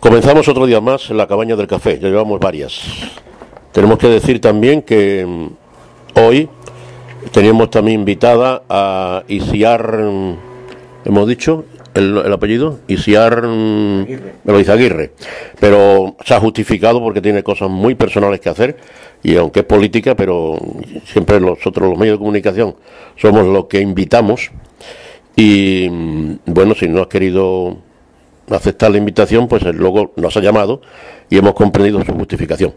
Comenzamos otro día más en la Cabaña del Café, ya llevamos varias. Tenemos que decir también que hoy teníamos también invitada a Isiar, hemos dicho el apellido, Isiar Izaguirre, pero se ha justificado porque tiene cosas muy personales que hacer, y aunque es política, pero siempre nosotros los medios de comunicación somos los que invitamos, y bueno, si no has querido aceptar la invitación, pues luego nos ha llamado y hemos comprendido su justificación.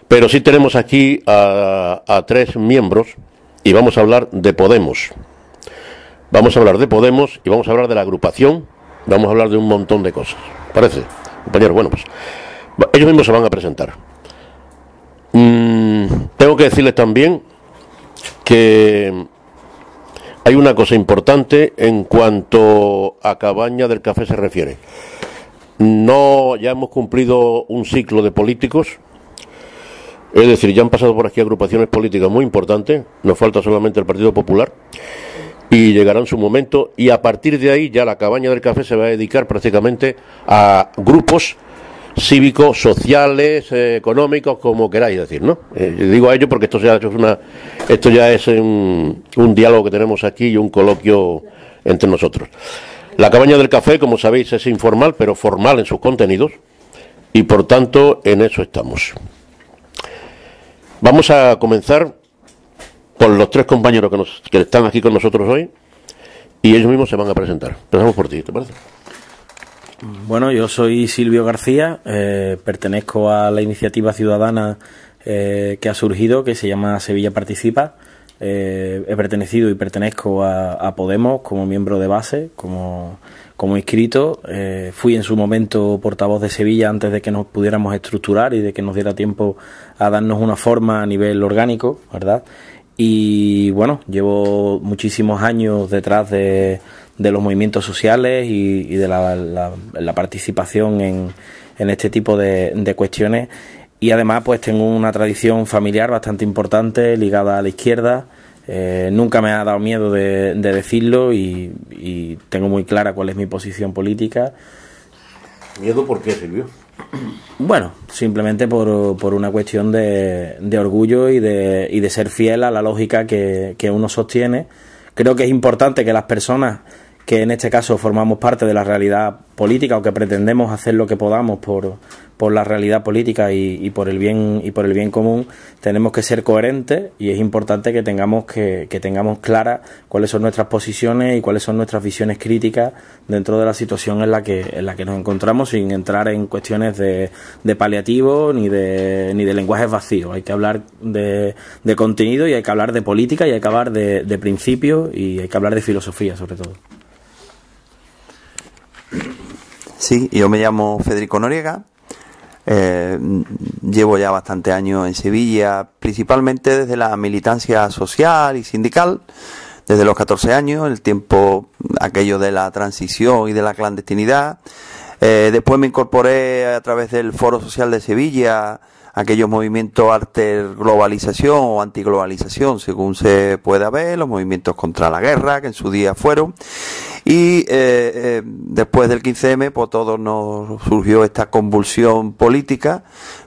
Pero sí tenemos aquí a tres miembros y vamos a hablar de Podemos. Vamos a hablar de Podemos y vamos a hablar de la agrupación, vamos a hablar de un montón de cosas. ¿Parece, compañero? Bueno, pues ellos mismos se van a presentar. Tengo que decirles también que hay una cosa importante en cuanto a Cabaña del Café se refiere. No, ya hemos cumplido un ciclo de políticos, es decir, ya han pasado por aquí agrupaciones políticas muy importantes, nos falta solamente el Partido Popular, y llegará en su momento, y a partir de ahí ya la Cabaña del Café se va a dedicar prácticamente a grupos cívicos, sociales, económicos, como queráis decir, ¿no? Digo a ello porque esto ya es un diálogo que tenemos aquí y un coloquio entre nosotros. La Cabaña del Café, como sabéis, es informal, pero formal en sus contenidos, y por tanto en eso estamos. Vamos a comenzar con los tres compañeros que están aquí con nosotros hoy, y ellos mismos se van a presentar. Empezamos por ti, ¿te parece? Bueno, yo soy Silvio García, pertenezco a la iniciativa ciudadana que ha surgido, que se llama Sevilla Participa. He pertenecido y pertenezco a Podemos como miembro de base, como inscrito. Fui en su momento portavoz de Sevilla antes de que nos pudiéramos estructurar y de que nos diera tiempo a darnos una forma a nivel orgánico, ¿verdad? Y bueno, llevo muchísimos años detrás de los movimientos sociales y de la participación en este tipo de cuestiones, y además pues tengo una tradición familiar bastante importante ligada a la izquierda. Nunca me ha dado miedo de decirlo y tengo muy clara cuál es mi posición política. ¿Miedo por qué, Silvio? Bueno, simplemente por una cuestión de orgullo y de ser fiel a la lógica que uno sostiene. Creo que es importante que las personas que en este caso formamos parte de la realidad política o que pretendemos hacer lo que podamos por la realidad política y por el bien común, tenemos que ser coherentes, y es importante que tengamos claras cuáles son nuestras posiciones y cuáles son nuestras visiones críticas dentro de la situación en la que nos encontramos, sin entrar en cuestiones de paliativo ni de lenguajes vacíos. Hay que hablar de contenido, y hay que hablar de política, y hay que hablar de principios, y hay que hablar de filosofía sobre todo. Sí, yo me llamo Federico Noriega, llevo ya bastantes años en Sevilla, principalmente desde la militancia social y sindical, desde los 14 años, el tiempo aquello de la transición y de la clandestinidad. Después me incorporé a través del Foro Social de Sevilla, aquellos movimientos globalización o antiglobalización, según se pueda ver, los movimientos contra la guerra, que en su día fueron. Y después del 15M, pues todos nos surgió esta convulsión política,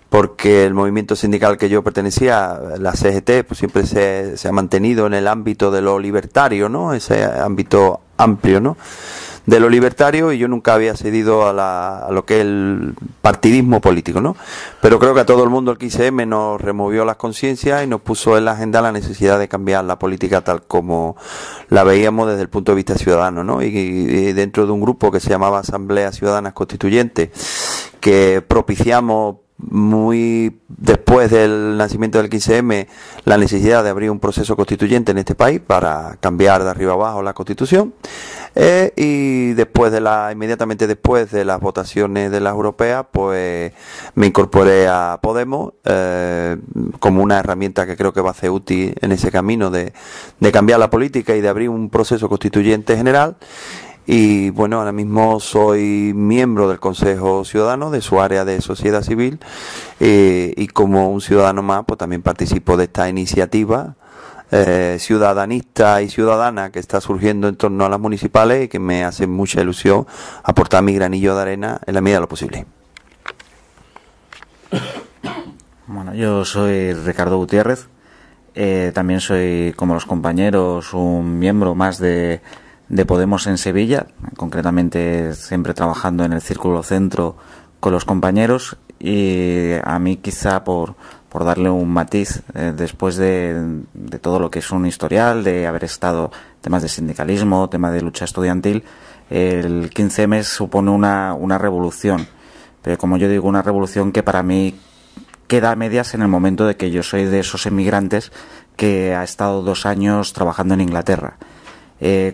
porque el movimiento sindical que yo pertenecía, la CGT, pues siempre se ha mantenido en el ámbito de lo libertario, ¿no? Ese ámbito amplio, ¿no?, de lo libertario, y yo nunca había cedido a lo que es el partidismo político, ¿no? Pero creo que a todo el mundo el 15M nos removió las conciencias y nos puso en la agenda la necesidad de cambiar la política tal como la veíamos desde el punto de vista ciudadano, ¿no? Y dentro de un grupo que se llamaba Asambleas Ciudadanas Constituyentes, que propiciamos muy después del nacimiento del 15M la necesidad de abrir un proceso constituyente en este país para cambiar de arriba abajo la Constitución, y inmediatamente después de las votaciones de las europeas, pues me incorporé a Podemos como una herramienta que creo que va a ser útil en ese camino de cambiar la política y de abrir un proceso constituyente general. Y bueno, ahora mismo soy miembro del Consejo Ciudadano de su área de sociedad civil, y como un ciudadano más, pues también participo de esta iniciativa ciudadanista y ciudadana que está surgiendo en torno a las municipales, y que me hace mucha ilusión aportar mi granillo de arena en la medida de lo posible. Bueno, yo soy Ricardo Gutiérrez, también soy, como los compañeros, un miembro más de Podemos en Sevilla, concretamente siempre trabajando en el Círculo Centro con los compañeros, y a mí quizá por darle un matiz, después de todo lo que es un historial, de haber estado temas de sindicalismo, temas de lucha estudiantil, el 15M supone una revolución, pero como yo digo, una revolución que para mí queda a medias en el momento de que yo soy de esos emigrantes que ha estado 2 años trabajando en Inglaterra.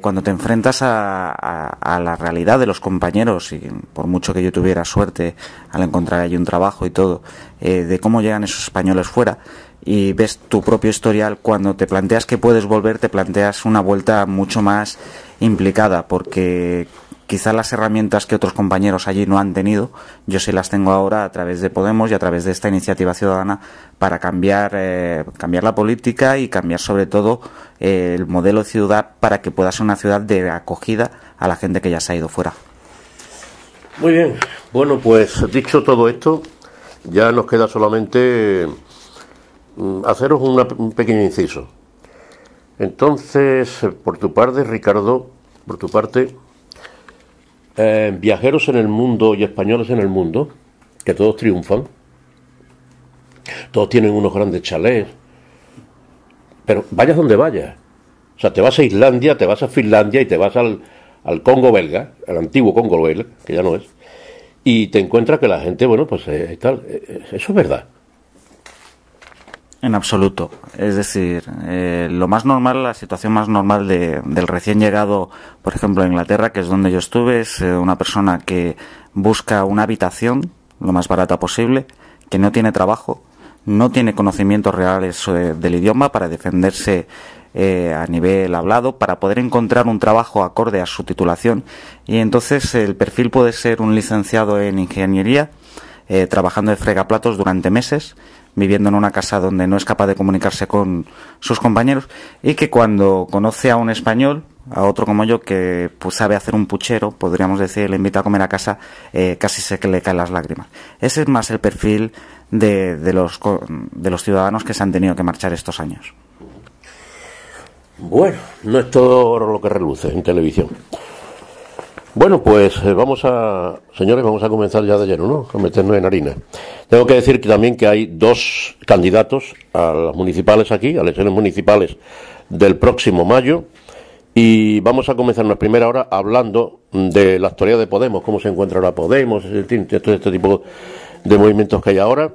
Cuando te enfrentas a la realidad de los compañeros, y por mucho que yo tuviera suerte al encontrar allí un trabajo y todo, de cómo llegan esos españoles fuera, y ves tu propio historial, cuando te planteas que puedes volver, te planteas una vuelta mucho más implicada, porque quizá las herramientas que otros compañeros allí no han tenido, yo sí las tengo ahora a través de Podemos y a través de esta iniciativa ciudadana para cambiar la política y cambiar sobre todo el modelo de ciudad para que pueda ser una ciudad de acogida a la gente que ya se ha ido fuera. Muy bien, bueno, pues dicho todo esto, ya nos queda solamente haceros un pequeño inciso. Entonces, por tu parte, Ricardo, viajeros en el mundo y españoles en el mundo, que todos triunfan, todos tienen unos grandes chalés, pero vayas donde vayas, o sea, te vas a Islandia, te vas a Finlandia y te vas al Congo belga, al antiguo Congo belga, que ya no es, y te encuentras que la gente, bueno, pues tal, eso es verdad. En absoluto. Es decir, lo más normal, la situación más normal del recién llegado, por ejemplo, a Inglaterra, que es donde yo estuve, es una persona que busca una habitación lo más barata posible, que no tiene trabajo, no tiene conocimientos reales del idioma para defenderse a nivel hablado, para poder encontrar un trabajo acorde a su titulación. Y entonces el perfil puede ser un licenciado en ingeniería, trabajando de fregaplatos durante meses, viviendo en una casa donde no es capaz de comunicarse con sus compañeros, y que cuando conoce a un español, a otro como yo, que pues sabe hacer un puchero, podríamos decir, le invita a comer a casa, casi se le caen las lágrimas. Ese es más el perfil de los ciudadanos que se han tenido que marchar estos años. Bueno, no es todo oro lo que reluce en televisión. Bueno, pues señores, vamos a comenzar ya de lleno, ¿no? A meternos en harina. Tengo que decir que también que hay 2 candidatos a las municipales aquí, a las elecciones municipales del próximo mayo, y vamos a comenzar nuestra primera hora hablando de la actualidad de Podemos, cómo se encuentra ahora Podemos, este tipo de movimientos que hay ahora,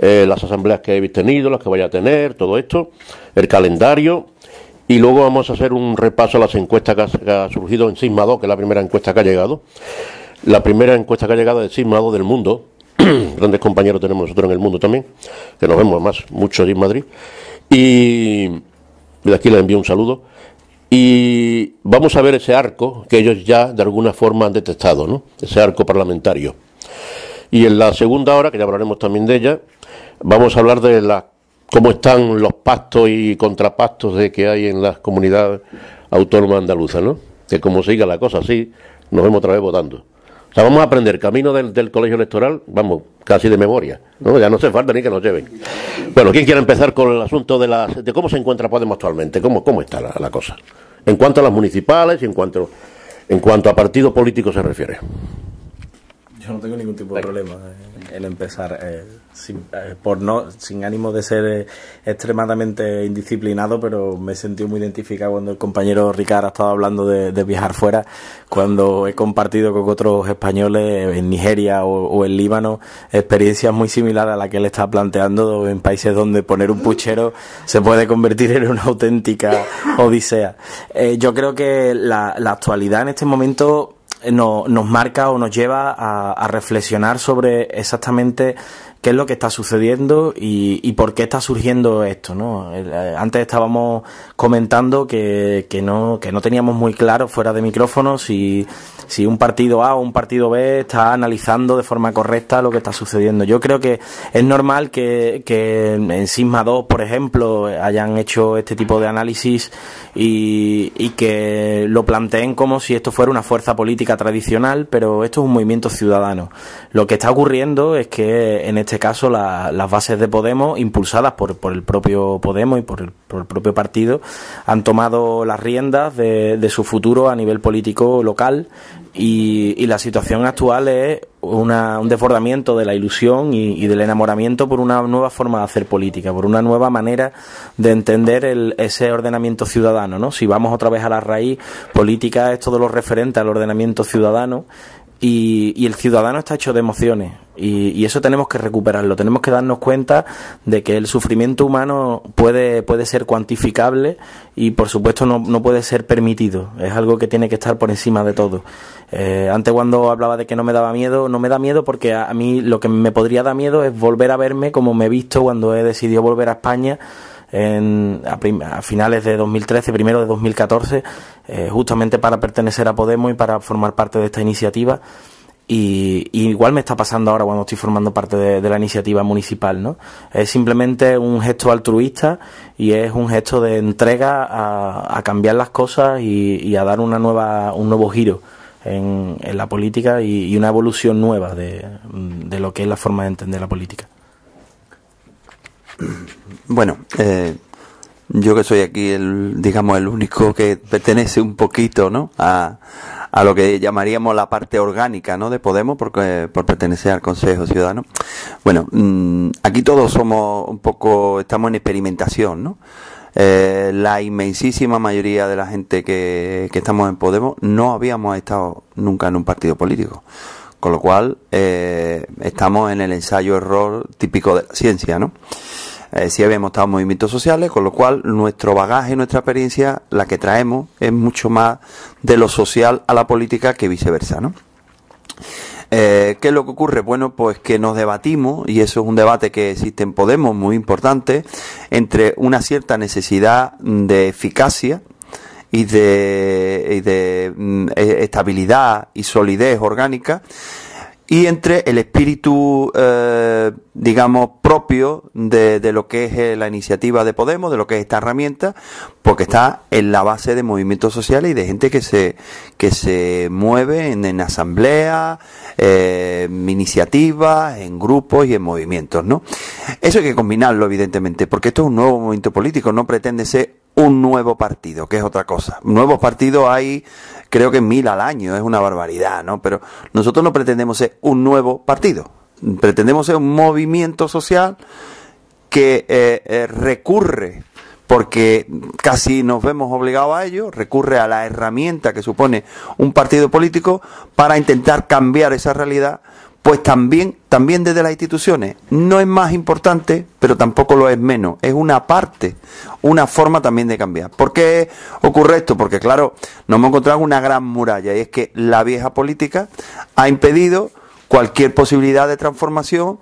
las asambleas que habéis tenido, las que vaya a tener, todo esto, el calendario. Y luego vamos a hacer un repaso a las encuestas que ha surgido en Sigma 2, que es la primera encuesta que ha llegado. La primera encuesta que ha llegado es Sigma 2 del mundo. Grandes compañeros tenemos nosotros en el mundo también, que nos vemos más mucho en Madrid. Y de aquí les envío un saludo. Y vamos a ver ese arco que ellos ya de alguna forma han detectado, ¿no? Ese arco parlamentario. Y en la segunda hora, que ya hablaremos también de ella, vamos a hablar de cómo están los pactos y contrapactos que hay en las comunidades autónomas andaluzas, ¿no? Que como siga la cosa así, nos vemos otra vez votando. O sea, vamos a aprender camino del colegio electoral, vamos, casi de memoria, ¿no? Ya no hace falta ni que nos lleven. Bueno, ¿quién quiere empezar con el asunto de cómo se encuentra Podemos actualmente? ¿Cómo está la cosa? En cuanto a las municipales y en cuanto a partido político se refiere. Yo no tengo ningún tipo de problema en empezar, sin ánimo de ser extremadamente indisciplinado, pero me he sentido muy identificado cuando el compañero Ricardo ha estado hablando de viajar fuera, cuando he compartido con otros españoles en Nigeria o en Líbano experiencias muy similares a la que él está planteando en países donde poner un puchero se puede convertir en una auténtica odisea. Yo creo que la actualidad en este momento nos marca o nos lleva a reflexionar sobre exactamente qué es lo que está sucediendo y por qué está surgiendo esto, ¿no? Antes estábamos comentando que no teníamos muy claro fuera de micrófono si un partido A o un partido B está analizando de forma correcta lo que está sucediendo. Yo creo que es normal que en Sigma 2, por ejemplo, hayan hecho este tipo de análisis y que lo planteen como si esto fuera una fuerza política tradicional, pero esto es un movimiento ciudadano. Lo que está ocurriendo es que en este este caso las bases de Podemos, impulsadas por el propio Podemos y por el propio partido, han tomado las riendas de su futuro a nivel político local, y la situación actual es un desbordamiento de la ilusión y del enamoramiento por una nueva forma de hacer política, por una nueva manera de entender ese ordenamiento ciudadano, ¿no? Si vamos otra vez a la raíz, política es todo lo referente al ordenamiento ciudadano, y el ciudadano está hecho de emociones, y eso tenemos que recuperarlo. Tenemos que darnos cuenta de que el sufrimiento humano puede ser cuantificable, y por supuesto no puede ser permitido. Es algo que tiene que estar por encima de todo. Antes, cuando hablaba de que no me daba miedo, no me da miedo, porque a mí lo que me podría dar miedo es volver a verme como me he visto cuando he decidido volver a España a finales de 2013, primero de 2014, justamente para pertenecer a Podemos y para formar parte de esta iniciativa. Y igual me está pasando ahora cuando estoy formando parte de la iniciativa municipal, ¿no? Es simplemente un gesto altruista, y es un gesto de entrega a cambiar las cosas y a dar un nuevo giro en la política, y una evolución nueva de lo que es la forma de entender la política. Bueno, yo que soy aquí el único que pertenece un poquito, ¿no?, a lo que llamaríamos la parte orgánica, ¿no?, de Podemos, por pertenecer al Consejo Ciudadano. Bueno, aquí todos estamos en experimentación, ¿no? La inmensísima mayoría de la gente que estamos en Podemos no habíamos estado nunca en un partido político, con lo cual estamos en el ensayo-error típico de la ciencia, ¿no? Sí habíamos estado en movimientos sociales, con lo cual nuestro bagaje, nuestra experiencia, la que traemos, es mucho más de lo social a la política que viceversa, ¿no? ¿Qué es lo que ocurre? Bueno, pues que nos debatimos, y eso es un debate que existe en Podemos muy importante, entre una cierta necesidad de eficacia y de estabilidad y solidez orgánica, y entre el espíritu, digamos, propio de lo que es la iniciativa de Podemos, de lo que es esta herramienta, porque está en la base de movimientos sociales y de gente que se mueve en asambleas, iniciativas, en grupos y en movimientos, ¿no? Eso hay que combinarlo, evidentemente, porque esto es un nuevo movimiento político, no pretende ser un nuevo partido, que es otra cosa. Nuevos partidos hay, creo que 1000 al año, es una barbaridad, ¿no? Pero nosotros no pretendemos ser un nuevo partido, pretendemos ser un movimiento social que recurre, porque casi nos vemos obligados a ello, recurre a la herramienta que supone un partido político para intentar cambiar esa realidad, pues también desde las instituciones. No es más importante, pero tampoco lo es menos. Es una parte, una forma también de cambiar. ¿Por qué ocurre esto? Porque, claro, nos hemos encontrado una gran muralla, y es que la vieja política ha impedido cualquier posibilidad de transformación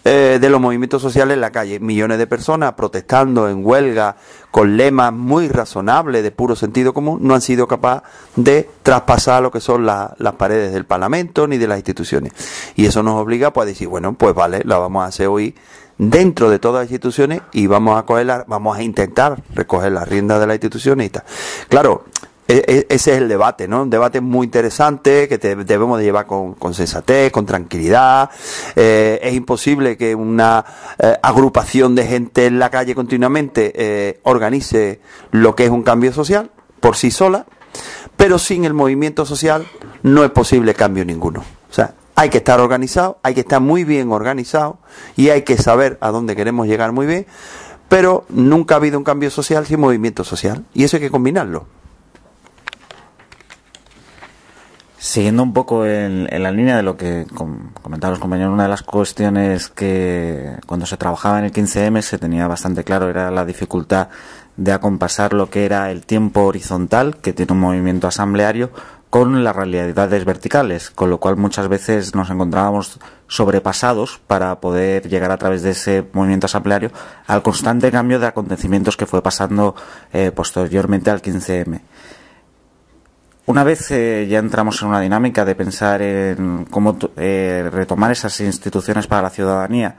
de los movimientos sociales en la calle. Millones de personas protestando en huelga con lemas muy razonables de puro sentido común no han sido capaces de traspasar lo que son las paredes del Parlamento ni de las instituciones, y eso nos obliga pues a decir, bueno, pues vale, la vamos a hacer hoy dentro de todas las instituciones, y vamos a intentar recoger las riendas de las instituciones y tal. Claro, ese es el debate, ¿no? Un debate muy interesante que debemos de llevar con sensatez, con tranquilidad. Es imposible que una agrupación de gente en la calle continuamente organice lo que es un cambio social por sí sola, pero sin el movimiento social no es posible cambio ninguno. O sea, hay que estar organizado, hay que estar muy bien organizado, y hay que saber a dónde queremos llegar muy bien, pero nunca ha habido un cambio social sin movimiento social, y eso hay que combinarlo. Siguiendo un poco en la línea de lo que comentaban los compañeros, una de las cuestiones que cuando se trabajaba en el 15M se tenía bastante claro era la dificultad de acompasar lo que era el tiempo horizontal que tiene un movimiento asambleario con las realidades verticales, con lo cual muchas veces nos encontrábamos sobrepasados para poder llegar a través de ese movimiento asambleario al constante cambio de acontecimientos que fue pasando posteriormente al 15M. Una vez ya entramos en una dinámica de pensar en cómo retomar esas instituciones para la ciudadanía,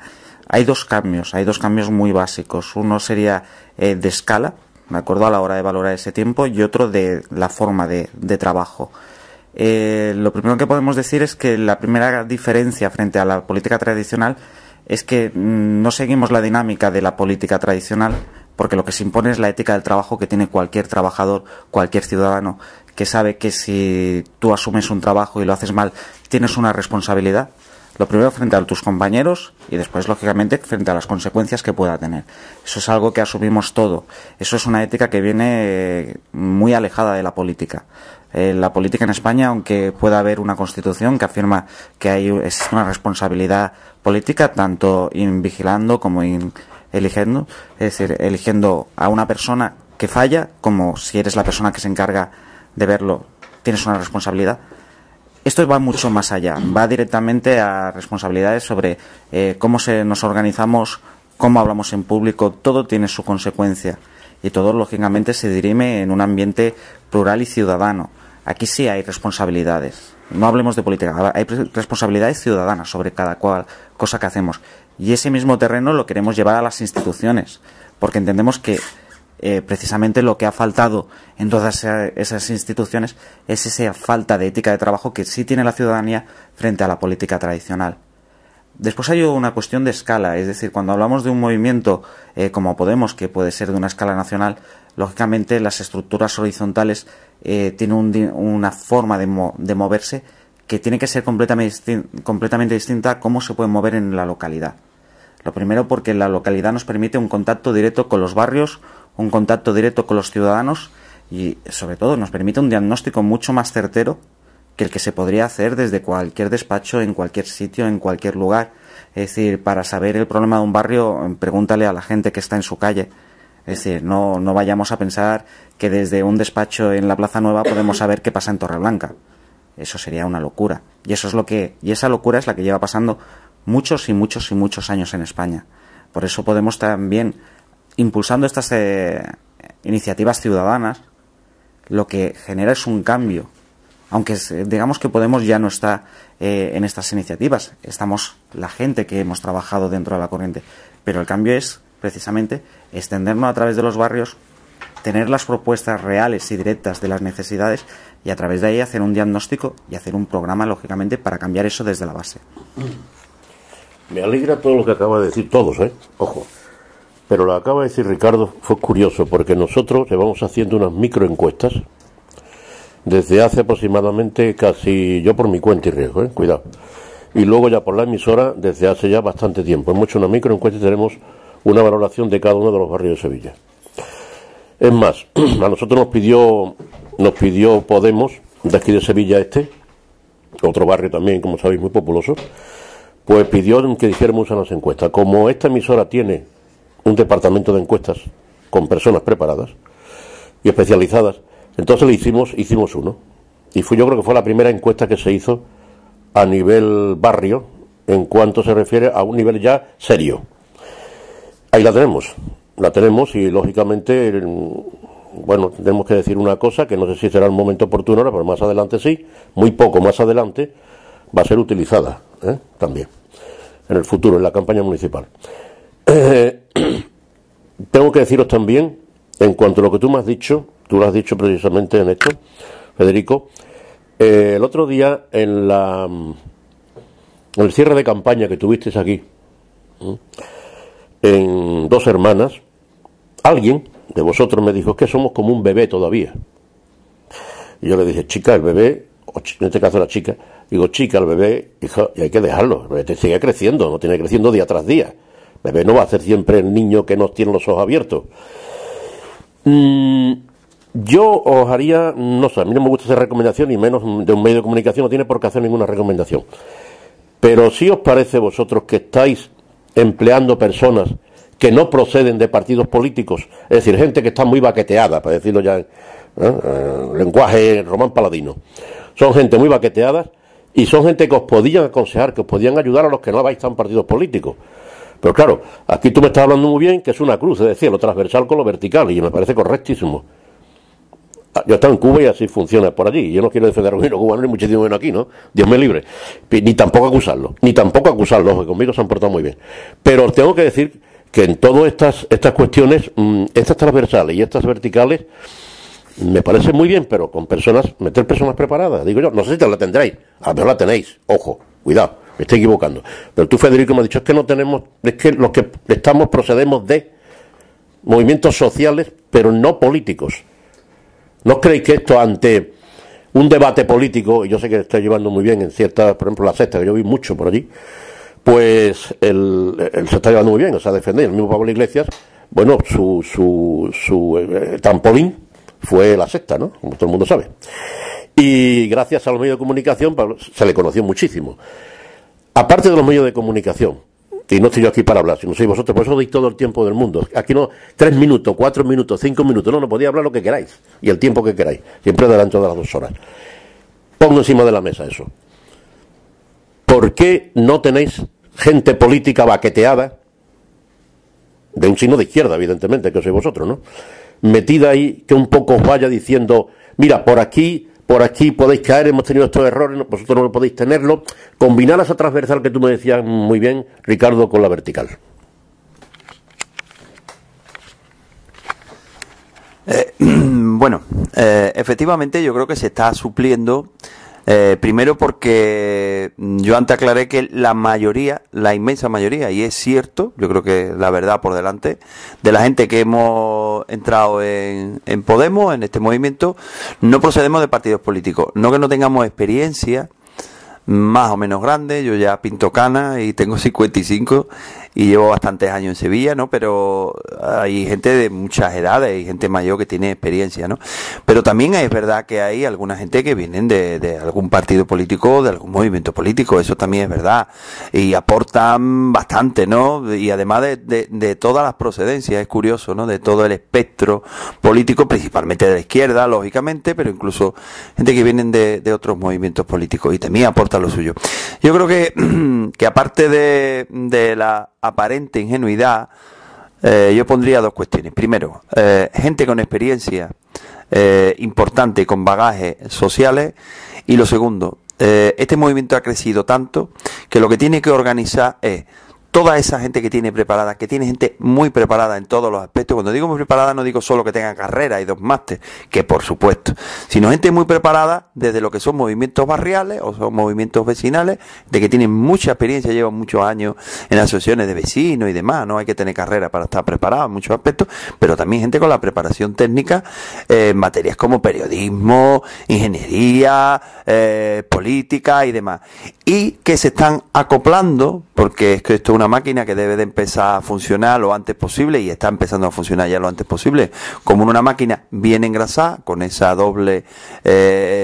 hay dos cambios muy básicos. Uno sería de escala, ¿de acuerdo?, a la hora de valorar ese tiempo, y otro de la forma de trabajo. Lo primero que podemos decir es que la primera diferencia frente a la política tradicional es que no seguimos la dinámica de la política tradicional, porque lo que se impone es la ética del trabajo que tiene cualquier trabajador, cualquier ciudadano, que sabe que si tú asumes un trabajo y lo haces mal, tienes una responsabilidad. Lo primero frente a tus compañeros y después, lógicamente, frente a las consecuencias que pueda tener. Eso es algo que asumimos todo. Eso es una ética que viene muy alejada de la política. La política en España, aunque pueda haber una constitución que afirma que es una responsabilidad política, tanto vigilando como eligiendo, es decir, eligiendo a una persona que falla, como si eres la persona que se encarga de verlo, tienes una responsabilidad. Esto va mucho más allá, va directamente a responsabilidades sobre cómo nos organizamos, cómo hablamos en público, todo tiene su consecuencia y todo lógicamente se dirime en un ambiente plural y ciudadano. Aquí sí hay responsabilidades, no hablemos de política, hay responsabilidades ciudadanas sobre cada cosa que hacemos y ese mismo terreno lo queremos llevar a las instituciones, porque entendemos que precisamente lo que ha faltado en todas esas instituciones es esa falta de ética de trabajo que sí tiene la ciudadanía frente a la política tradicional. Después hay una cuestión de escala, es decir, cuando hablamos de un movimiento como Podemos, que puede ser de una escala nacional, lógicamente las estructuras horizontales tienen una forma de moverse que tiene que ser completamente distinta a cómo se puede mover en la localidad. Lo primero, porque la localidad nos permite un contacto directo con los barrios, un contacto directo con los ciudadanos y, sobre todo, nos permite un diagnóstico mucho más certero que el que se podría hacer desde cualquier despacho, en cualquier sitio, en cualquier lugar. Es decir, para saber el problema de un barrio, pregúntale a la gente que está en su calle. Es decir, no vayamos a pensar que desde un despacho en la Plaza Nueva podemos saber qué pasa en Torreblanca. Eso sería una locura. Y esa locura es la que lleva pasando muchos y muchos y muchos años en España. Por eso Podemos también, impulsando estas iniciativas ciudadanas, lo que genera es un cambio. Aunque digamos que Podemos ya no está en estas iniciativas, estamos la gente que hemos trabajado dentro de la corriente, pero el cambio es precisamente extendernos a través de los barrios, tener las propuestas reales y directas de las necesidades y a través de ahí hacer un diagnóstico y hacer un programa, lógicamente, para cambiar eso desde la base. Me alegra todo lo que acaba de decir todos, ojo. Pero lo que acaba de decir Ricardo fue curioso, porque nosotros llevamos haciendo unas microencuestas desde hace aproximadamente casi, yo por mi cuenta y riesgo, cuidado. Y luego ya por la emisora desde hace ya bastante tiempo. Hemos hecho una microencuesta y tenemos una valoración de cada uno de los barrios de Sevilla. Es más, a nosotros nos pidió Podemos, de aquí de Sevilla otro barrio también, como sabéis, muy populoso, pues pidió que hiciéramos unas encuestas. Como esta emisora tiene un departamento de encuestas con personas preparadas y especializadas, entonces hicimos uno. Y yo creo que fue la primera encuesta que se hizo a nivel barrio, en cuanto se refiere a un nivel ya serio. Ahí la tenemos y lógicamente, bueno, tenemos que decir una cosa que no sé si será el momento oportuno ahora, pero más adelante sí, muy poco más adelante va a ser utilizada también en el futuro, en la campaña municipal. Tengo que deciros también, en cuanto a lo que tú me has dicho, tú lo has dicho precisamente en esto, Federico, el otro día en el cierre de campaña que tuvisteis aquí, en Dos Hermanas, alguien de vosotros me dijo que somos como un bebé todavía. Y yo le dije, chica, el bebé, en este caso la chica, digo, chica, el bebé, hijo, y hay que dejarlo, el bebé te sigue creciendo, no tiene creciendo día tras día. El bebé no va a ser siempre el niño que nos tiene los ojos abiertos. Yo os haría, no sé, a mí no me gusta hacer recomendación, y menos de un medio de comunicación, no tiene por qué hacer ninguna recomendación. Pero si os parece vosotros que estáis empleando personas que no proceden de partidos políticos, es decir, gente que está muy baqueteada, para decirlo ya en lenguaje Román Paladino, son gente muy baqueteada y son gente que os podían aconsejar, que os podían ayudar a los que no vais tan partidos políticos. Pero claro, aquí tú me estás hablando muy bien que es una cruz, es decir, lo transversal con lo vertical, y me parece correctísimo. Yo he estado en Cuba y así funciona por allí. Yo no quiero defender a los cubanos ni muchísimo menos aquí, ¿no? Dios me libre. Ni tampoco acusarlos, que conmigo se han portado muy bien. Pero os tengo que decir que en todas estas cuestiones, estas transversales y estas verticales, me parece muy bien, pero con meter personas preparadas. Digo yo, no sé si la tendréis, a lo mejor la tenéis, ojo, cuidado. me estoy equivocando. Pero tú, Federico, me has dicho, es que no tenemos, es que los que estamos procedemos de movimientos sociales, pero no políticos. ¿No creéis que esto, ante un debate político, y yo sé que está llevando muy bien en ciertas, por ejemplo, la Sexta, que yo vi mucho por allí, pues él se está llevando muy bien, o sea, defender el mismo Pablo Iglesias, bueno, su trampolín fue la Sexta, ¿no? Como todo el mundo sabe. Y gracias a los medios de comunicación Pablo, se le conoció muchísimo. Aparte de los medios de comunicación, y no estoy yo aquí para hablar, sino sois vosotros, por eso doy todo el tiempo del mundo. Aquí no, 3 minutos, 4 minutos, 5 minutos, no podéis hablar lo que queráis, y el tiempo que queráis, siempre adelanto de las 2 horas. Pongo encima de la mesa eso. ¿Por qué no tenéis gente política baqueteada, de un signo de izquierda, evidentemente, que sois vosotros, ¿no? Metida ahí, que un poco os vaya diciendo, mira, por aquí podéis caer, hemos tenido estos errores, vosotros no podéis tenerlo. Combinar esa transversal que tú me decías muy bien, Ricardo, con la vertical. Bueno, efectivamente yo creo que se está supliendo. Primero porque yo antes aclaré que la mayoría, la inmensa mayoría, y es cierto, yo creo que la verdad por delante, de la gente que hemos entrado en Podemos, en este movimiento, no procedemos de partidos políticos. No que no tengamos experiencia más o menos grande, yo ya pinto canas y tengo 55 y llevo bastantes años en Sevilla, ¿no? Pero hay gente de muchas edades y gente mayor que tiene experiencia, ¿no? Pero también es verdad que hay alguna gente que vienen de algún partido político, de algún movimiento político, eso también es verdad, y aportan bastante, ¿no? Y además de todas las procedencias, es curioso, ¿no? De todo el espectro político, principalmente de la izquierda, lógicamente, pero incluso gente que vienen de otros movimientos políticos y también aporta lo suyo. Yo creo que aparte de la aparente ingenuidad, yo pondría 2 cuestiones. Primero, gente con experiencia importante, con bagajes sociales. Y lo segundo, este movimiento ha crecido tanto que lo que tiene que organizar es toda esa gente que tiene preparada, que tiene gente muy preparada en todos los aspectos. Cuando digo muy preparada no digo solo que tenga carrera y 2 másteres, que por supuesto, sino gente muy preparada desde lo que son movimientos barriales o son movimientos vecinales, de que tienen mucha experiencia, llevan muchos años en asociaciones de vecinos y demás. No hay que tener carrera para estar preparado en muchos aspectos, pero también gente con la preparación técnica en materias como periodismo, ingeniería, política y demás. Y que se están acoplando, porque es que esto es una máquina que debe de empezar a funcionar lo antes posible, y está empezando a funcionar ya lo antes posible, como una máquina bien engrasada, con esa doble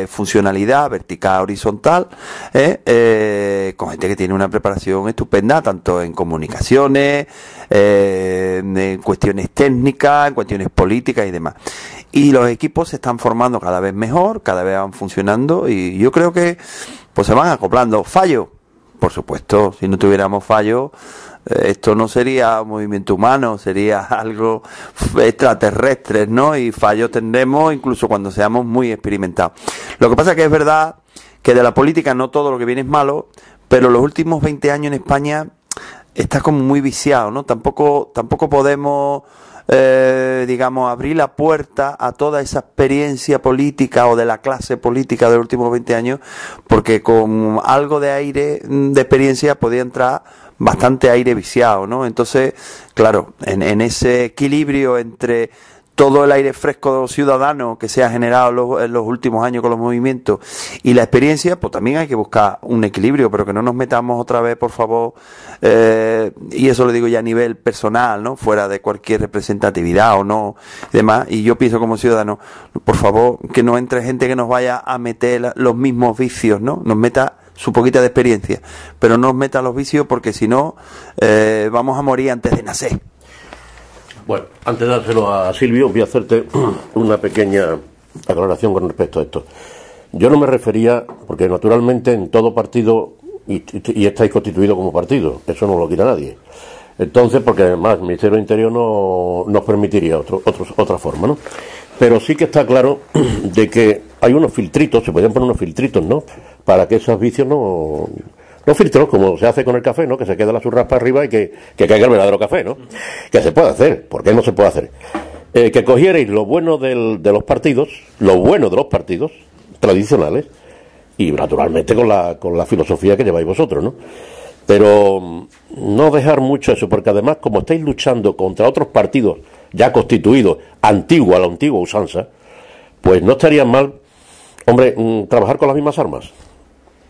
funcionalidad, vertical, horizontal, con gente que tiene una preparación estupenda, tanto en comunicaciones, en cuestiones técnicas, en cuestiones políticas y demás. Y los equipos se están formando cada vez mejor, cada vez van funcionando, y yo creo que pues se van acoplando. ¿Fallo? Por supuesto, si no tuviéramos fallo, esto no sería un movimiento humano, sería algo extraterrestre, ¿no? Y fallos tendremos incluso cuando seamos muy experimentados. Lo que pasa es que es verdad que de la política no todo lo que viene es malo, pero los últimos 20 años en España está como muy viciado, ¿no? Tampoco podemos digamos, abrir la puerta a toda esa experiencia política o de la clase política de los últimos 20 años, porque con algo de aire, de experiencia, podía entrar bastante aire viciado, ¿no? Entonces, claro, en ese equilibrio entre todo el aire fresco ciudadano que se ha generado en los últimos años con los movimientos y la experiencia, pues también hay que buscar un equilibrio, pero que no nos metamos otra vez, por favor, y eso lo digo ya a nivel personal, ¿no? Fuera de cualquier representatividad o no, y demás. Y yo pienso como ciudadano, por favor, que no entre gente que nos vaya a meter los mismos vicios, ¿no? Nos meta su poquita de experiencia, pero no nos meta los vicios, porque si no, vamos a morir antes de nacer. Bueno, antes de dárselo a Silvio, voy a hacerte una pequeña aclaración con respecto a esto. Yo no me refería, porque naturalmente en todo partido, y estáis constituidos como partido, eso no lo quita nadie. Entonces, porque además el Ministerio del Interior no nos permitiría otra forma, ¿no? Pero sí que está claro de que hay unos filtritos, se podrían poner unos filtritos, ¿no? Para que esos vicios no filtros, como se hace con el café, ¿no? Que se queda la surraspa arriba y que caiga el verdadero café, ¿no? Que se puede hacer. ¿Por qué no se puede hacer? Que cogierais lo bueno de los partidos tradicionales, y naturalmente con la filosofía que lleváis vosotros, ¿no? Pero no dejar mucho eso, porque además, como estáis luchando contra otros partidos ya constituidos, a la antigua usanza, pues no estaría mal, hombre, trabajar con las mismas armas.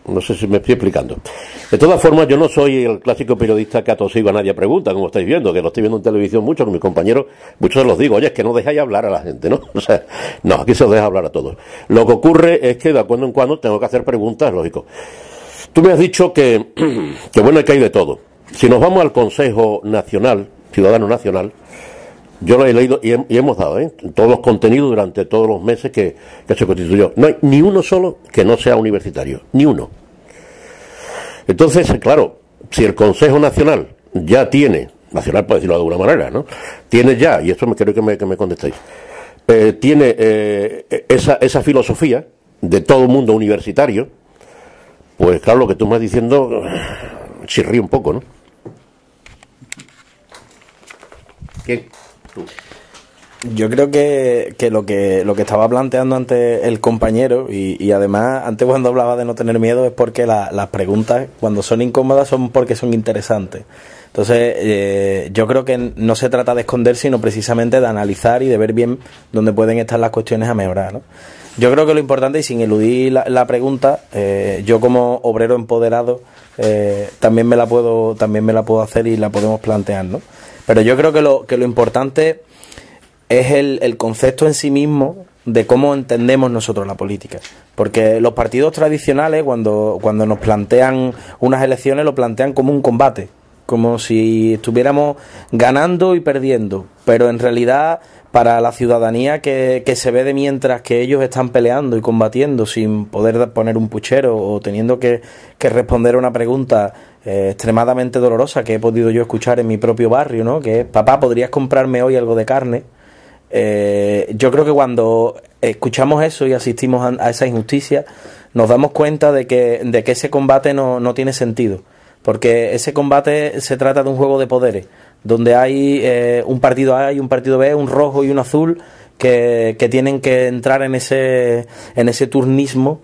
No sé si me estoy explicando. De todas formas, yo no soy el clásico periodista que atosigo a nadie a pregunta, como estáis viendo, que lo estoy viendo en televisión mucho, con mis compañeros, muchos los digo, oye, es que no dejáis hablar a la gente, ¿no? O sea, no, aquí se os deja hablar a todos. Lo que ocurre es que de cuando en cuando tengo que hacer preguntas, lógico. Tú me has dicho que bueno, que hay de todo. Si nos vamos al Consejo Nacional, Ciudadano Nacional, yo lo he leído y hemos dado, todos los contenidos durante todos los meses que se constituyó. No hay ni uno solo que no sea universitario, ni uno. Entonces, claro, si el Consejo Nacional ya tiene, nacional por decirlo de alguna manera, ¿no? Tiene ya, y esto me quiero que me contestéis, tiene esa filosofía de todo el mundo universitario, pues claro, lo que tú me estás diciendo chirría un poco, ¿no? ¿Quién? Tú. Yo creo que lo que estaba planteando antes el compañero, y además antes cuando hablaba de no tener miedo, es porque las preguntas cuando son incómodas son porque son interesantes. Entonces yo creo que no se trata de esconder, sino precisamente de analizar y de ver bien dónde pueden estar las cuestiones a mejorar, ¿no? Yo creo que lo importante, y sin eludir la pregunta, yo como obrero empoderado también me la puedo hacer y la podemos plantear, ¿no? Pero yo creo que lo importante es el concepto en sí mismo de cómo entendemos nosotros la política. Porque los partidos tradicionales, cuando nos plantean unas elecciones, lo plantean como un combate, como si estuviéramos ganando y perdiendo. Pero en realidad, para la ciudadanía que se ve de mientras que ellos están peleando y combatiendo sin poder poner un puchero o teniendo que responder a una pregunta extremadamente dolorosa que he podido yo escuchar en mi propio barrio, ¿no? Que es: papá, ¿podrías comprarme hoy algo de carne? Yo creo que cuando escuchamos eso y asistimos a esa injusticia, nos damos cuenta de que ese combate no tiene sentido, porque ese combate se trata de un juego de poderes, donde hay un partido A y un partido B, un rojo y un azul, que tienen que entrar en ese turnismo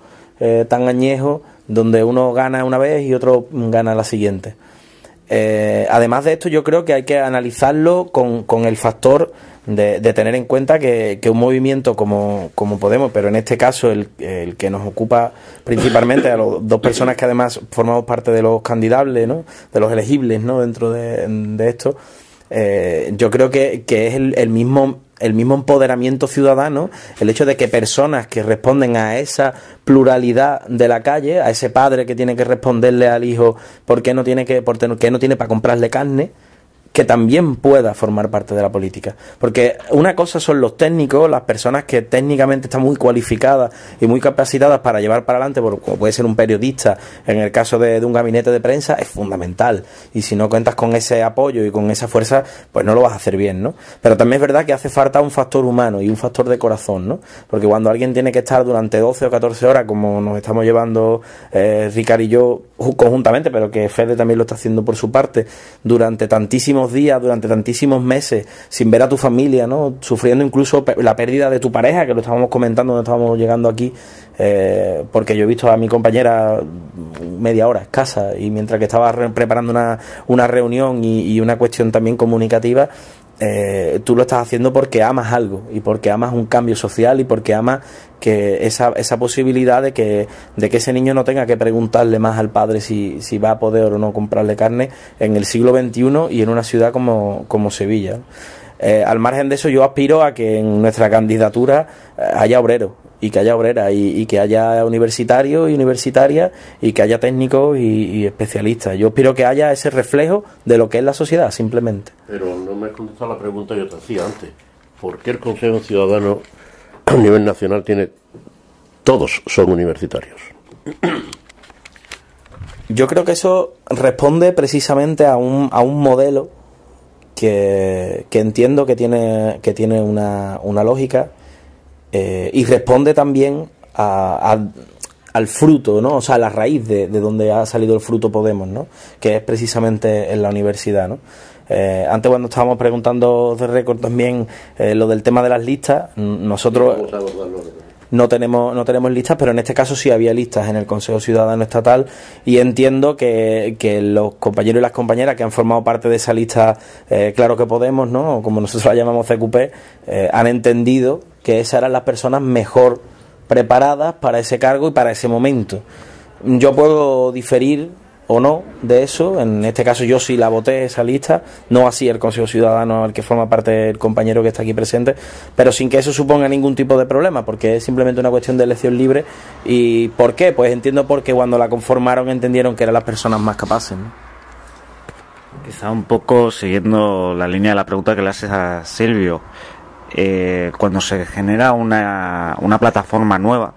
tan añejo, donde uno gana una vez y otro gana la siguiente. Además de esto, yo creo que hay que analizarlo con el factor de tener en cuenta que un movimiento como Podemos, pero en este caso el que nos ocupa principalmente, a las dos personas que además formamos parte de los candidables, ¿no? De los elegibles, ¿no? Dentro de esto, yo creo que es el mismo empoderamiento ciudadano, el hecho de que personas que responden a esa pluralidad de la calle, a ese padre que tiene que responderle al hijo por qué no tiene para comprarle carne, que también pueda formar parte de la política. Porque una cosa son los técnicos, las personas que técnicamente están muy cualificadas y muy capacitadas para llevar para adelante, como puede ser un periodista, en el caso de un gabinete de prensa, es fundamental. Y si no cuentas con ese apoyo y con esa fuerza, pues no lo vas a hacer bien, ¿no? Pero también es verdad que hace falta un factor humano y un factor de corazón, ¿no? Porque cuando alguien tiene que estar durante 12 o 14 horas, como nos estamos llevando Ricard y yo conjuntamente, pero que Fede también lo está haciendo por su parte, durante tantísimos días, durante tantísimos meses, sin ver a tu familia, ¿no? Sufriendo incluso la pérdida de tu pareja, que lo estábamos comentando cuando estábamos llegando aquí, porque yo he visto a mi compañera media hora escasa, y mientras que estaba preparando una reunión y una cuestión también comunicativa, tú lo estás haciendo porque amas algo, y porque amas un cambio social, y porque amas que esa posibilidad de que ese niño no tenga que preguntarle más al padre si va a poder o no comprarle carne en el siglo XXI y en una ciudad como Sevilla. Al margen de eso, yo aspiro a que en nuestra candidatura haya obreros, y que haya obreras, y que haya universitarios y universitarias, y que haya técnicos y especialistas. Yo aspiro que haya ese reflejo de lo que es la sociedad, simplemente. Pero no me has contestado la pregunta que yo te hacía antes. ¿Por qué el Consejo Ciudadano a nivel nacional todos son universitarios? Yo creo que eso responde precisamente a un modelo que entiendo que tiene una lógica, y responde también al fruto, ¿no? O sea, a la raíz de donde ha salido el fruto Podemos, ¿no? Que es precisamente en la universidad, ¿no? Antes, cuando estábamos preguntando de récord también lo del tema de las listas, nosotros... no tenemos listas, pero en este caso sí había listas en el Consejo Ciudadano Estatal, y entiendo que los compañeros y las compañeras que han formado parte de esa lista, Claro que Podemos, ¿no?, o como nosotros la llamamos CQP, han entendido que esas eran las personas mejor preparadas para ese cargo y para ese momento. Yo puedo diferir o no de eso. En este caso yo sí la voté, esa lista, no así el Consejo Ciudadano al que forma parte el compañero que está aquí presente, pero sin que eso suponga ningún tipo de problema, porque es simplemente una cuestión de elección libre. ¿Y por qué? Pues entiendo porque cuando la conformaron entendieron que eran las personas más capaces, ¿no? Quizá un poco siguiendo la línea de la pregunta que le haces a Silvio, cuando se genera una plataforma nueva,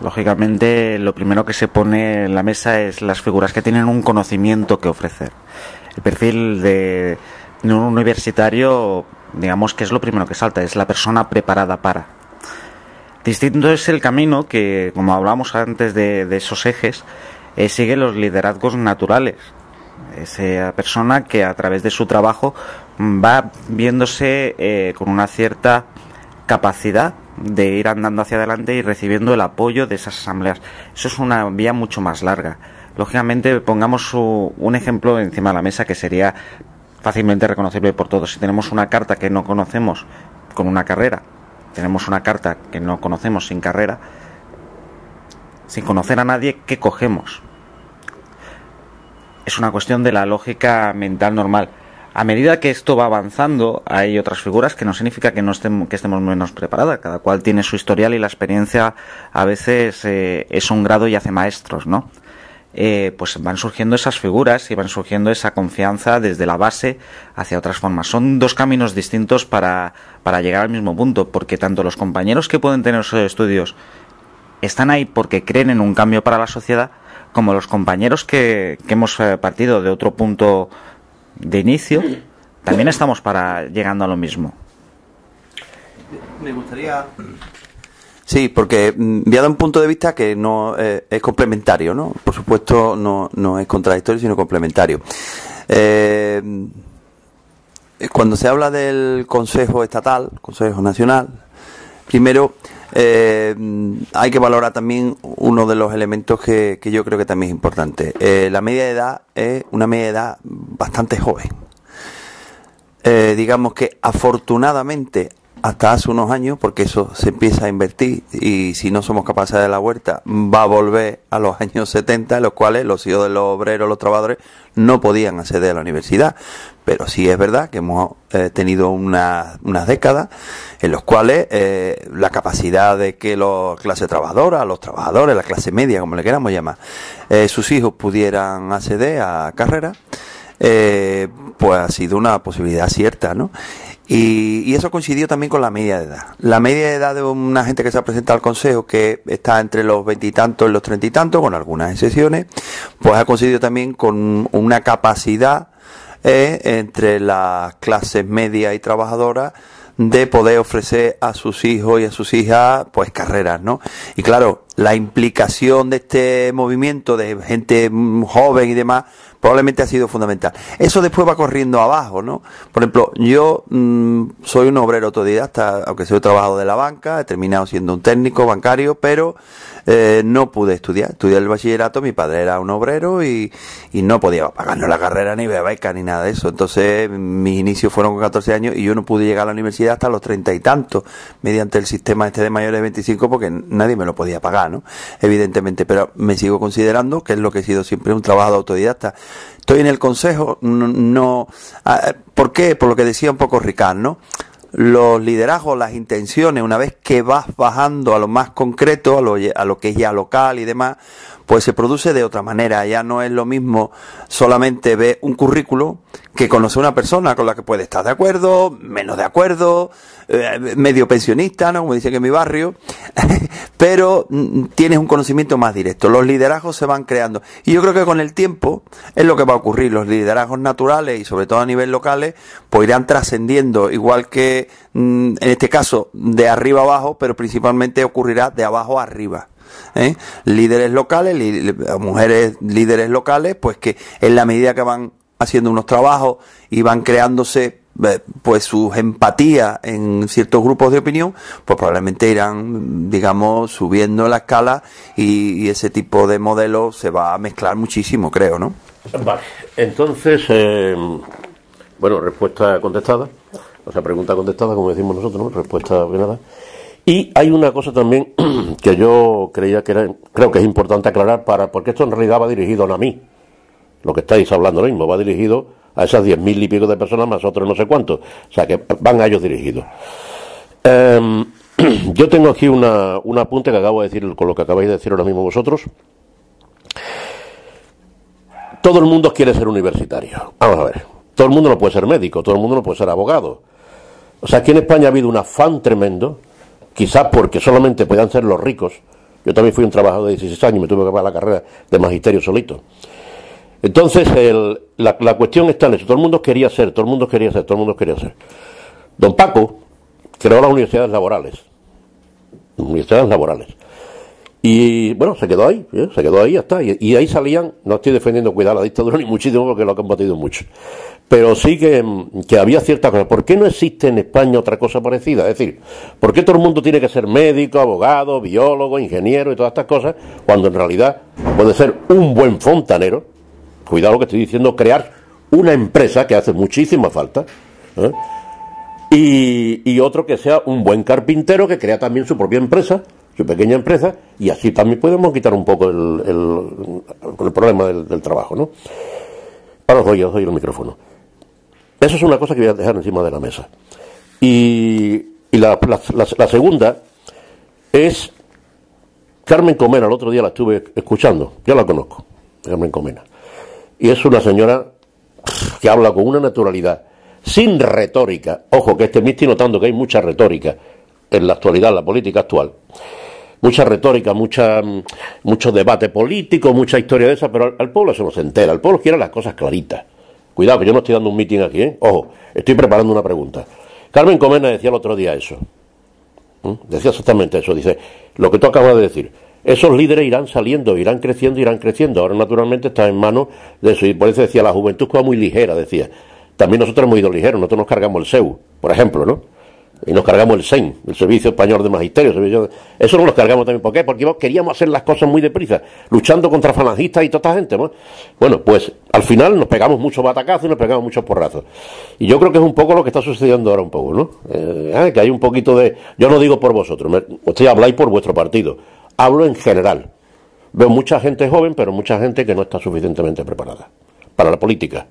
lógicamente lo primero que se pone en la mesa es las figuras que tienen un conocimiento que ofrecer. El perfil de un universitario, digamos que es lo primero que salta, es la persona preparada para. Distinto es el camino que, como hablamos antes de esos ejes, sigue los liderazgos naturales. Esa persona que a través de su trabajo va viéndose con una cierta capacidad de ir andando hacia adelante y recibiendo el apoyo de esas asambleas. Eso es una vía mucho más larga. Lógicamente, pongamos un ejemplo encima de la mesa que sería fácilmente reconocible por todos. Si tenemos una carta que no conocemos con una carrera, tenemos una carta que no conocemos sin carrera, sin conocer a nadie, ¿qué cogemos? Es una cuestión de la lógica mental normal. A medida que esto va avanzando, hay otras figuras que no significa que estemos menos preparadas. Cada cual tiene su historial y la experiencia a veces es un grado y hace maestros, ¿no? Pues van surgiendo esas figuras y van surgiendo esa confianza desde la base hacia otras formas. Son dos caminos distintos para llegar al mismo punto, porque tanto los compañeros que pueden tener esos estudios están ahí porque creen en un cambio para la sociedad, como los compañeros que hemos partido de otro punto de inicio, también estamos llegando a lo mismo. Me gustaría... Sí, porque voy a dar un punto de vista que no es complementario, ¿no? Por supuesto, no es contradictorio, sino complementario. Cuando se habla del Consejo Estatal, Consejo Nacional, primero hay que valorar también uno de los elementos que yo creo que también es importante. La media de edad es una media de edad bastante joven. Digamos que afortunadamente hasta hace unos años, porque eso se empieza a invertir y si no somos capaces de la vuelta va a volver a los años 70, en los cuales los hijos de los obreros, los trabajadores no podían acceder a la universidad. Pero sí es verdad que hemos tenido unas décadas en las cuales la capacidad de que la clase trabajadora, los trabajadores, la clase media, como le queramos llamar, sus hijos pudieran acceder a carreras, pues ha sido una posibilidad cierta, ¿no? Y eso coincidió también con la media de edad. La media de edad de una gente que se ha presentado al Consejo, que está entre los 20 y tantos y los 30 y tantos, con algunas excepciones, pues ha coincidido también con una capacidad entre las clases medias y trabajadoras de poder ofrecer a sus hijos y a sus hijas pues carreras, ¿no? Y claro, la implicación de este movimiento de gente joven y demás probablemente ha sido fundamental. Eso después va corriendo abajo, ¿no? Por ejemplo, yo soy un obrero autodidacta, aunque soy trabajador de la banca, he terminado siendo un técnico bancario, pero no pude estudiar. Estudié el bachillerato, mi padre era un obrero y no podía pagarnos la carrera ni beca ni nada de eso. Entonces mis inicios fueron con 14 años y yo no pude llegar a la universidad hasta los 30 y tantos, mediante el sistema este de mayores de 25, porque nadie me lo podía pagar, ¿no? Evidentemente, pero me sigo considerando que es lo que he sido siempre, un trabajador autodidacta. Estoy en el Consejo, ¿por qué? Por lo que decía un poco Ricard, ¿no? Los liderazgos, las intenciones, una vez que vas bajando a lo más concreto, a lo que es ya local y demás, pues se produce de otra manera. Ya no es lo mismo solamente ver un currículo que conocer una persona con la que puede estar de acuerdo, menos de acuerdo, medio pensionista, ¿no? Como dicen en mi barrio, pero tienes un conocimiento más directo. Los liderazgos se van creando. Y yo creo que con el tiempo es lo que va a ocurrir. Los liderazgos naturales y sobre todo a nivel locales, pues irán trascendiendo, igual que en este caso de arriba a abajo, pero principalmente ocurrirá de abajo a arriba. Líderes locales, mujeres líderes locales, pues que en la medida que van haciendo unos trabajos y van creándose pues sus empatías en ciertos grupos de opinión, pues probablemente irán, digamos, subiendo la escala y ese tipo de modelo se va a mezclar muchísimo, creo, ¿no? Vale, entonces, bueno, respuesta contestada, o sea, pregunta contestada, como decimos nosotros, ¿no? Respuesta nada. Y hay una cosa también que yo creo que es importante aclarar, porque esto en realidad va dirigido no a mí, lo que estáis hablando ahora mismo, va dirigido a esas 10.000 y pico de personas más otros no sé cuántos, o sea que van a ellos dirigidos. Yo tengo aquí un apunte que acabo de decir con lo que acabáis de decir ahora mismo vosotros. Todo el mundo quiere ser universitario. Vamos a ver, todo el mundo no puede ser médico, todo el mundo no puede ser abogado. O sea, aquí en España ha habido un afán tremendo, quizás porque solamente podían ser los ricos. Yo también fui un trabajador de 16 años y me tuve que pagar la carrera de magisterio solito. Entonces, la cuestión está en eso. Todo el mundo quería ser. Don Paco creó las universidades laborales. Y bueno, se quedó ahí, ya está. Y ahí salían, no estoy defendiendo cuidar la dictadura ni muchísimo porque lo ha combatido mucho. Pero sí que había ciertas cosas. ¿Por qué no existe en España otra cosa parecida? Es decir, ¿por qué todo el mundo tiene que ser médico, abogado, biólogo, ingeniero y todas estas cosas? Cuando en realidad puede ser un buen fontanero. Cuidado lo que estoy diciendo, crear una empresa que hace muchísima falta, ¿eh? Y otro que sea un buen carpintero que crea también su propia empresa, su pequeña empresa, y así también podemos quitar un poco el problema del trabajo, ¿no? Ahora os doy el micrófono. Eso es una cosa que voy a dejar encima de la mesa. Y la segunda es Carmen Comena. El otro día la estuve escuchando, yo la conozco, Carmen Comena. Y es una señora que habla con una naturalidad, sin retórica. Ojo, que me estoy notando que hay mucha retórica en la actualidad, en la política actual. Mucha retórica, mucho debate político, mucha historia de esa, pero al pueblo se nos entera. El pueblo quiere las cosas claritas. Cuidado, que yo no estoy dando un mitin aquí, ¿eh? Ojo, estoy preparando una pregunta. Carmen Comena decía el otro día eso. Decía exactamente eso. Dice, lo que tú acabas de decir. Esos líderes irán saliendo, irán creciendo. Ahora, naturalmente, está en manos de eso. Y por eso decía, la juventud va muy ligera, decía. También nosotros hemos ido ligeros. Nosotros nos cargamos el SEU, por ejemplo, ¿no? Y nos cargamos el SEN, el Servicio Español de Magisterio. Eso no nos cargamos también. ¿Por qué? Porque queríamos hacer las cosas muy deprisa, luchando contra falangistas y toda esta gente, ¿no? Bueno, pues al final nos pegamos muchos batacazos y nos pegamos muchos porrazos. Y yo creo que es un poco lo que está sucediendo ahora un poco, ¿no? Que hay un poquito de... Yo no digo por vosotros, ustedes habláis por vuestro partido. Hablo en general. Veo mucha gente joven, pero mucha gente que no está suficientemente preparada para la política.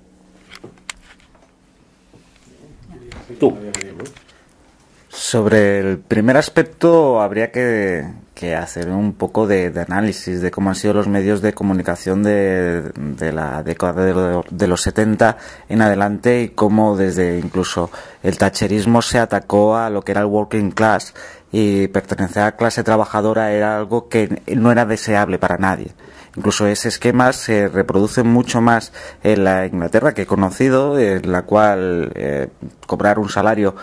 Tú. Sobre el primer aspecto habría que hacer un poco de análisis de cómo han sido los medios de comunicación de la década de los 70 en adelante y cómo desde incluso el thatcherismo se atacó a lo que era el working class y pertenecer a la clase trabajadora era algo que no era deseable para nadie. Incluso ese esquema se reproduce mucho más en la Inglaterra que he conocido, en la cual cobrar un salario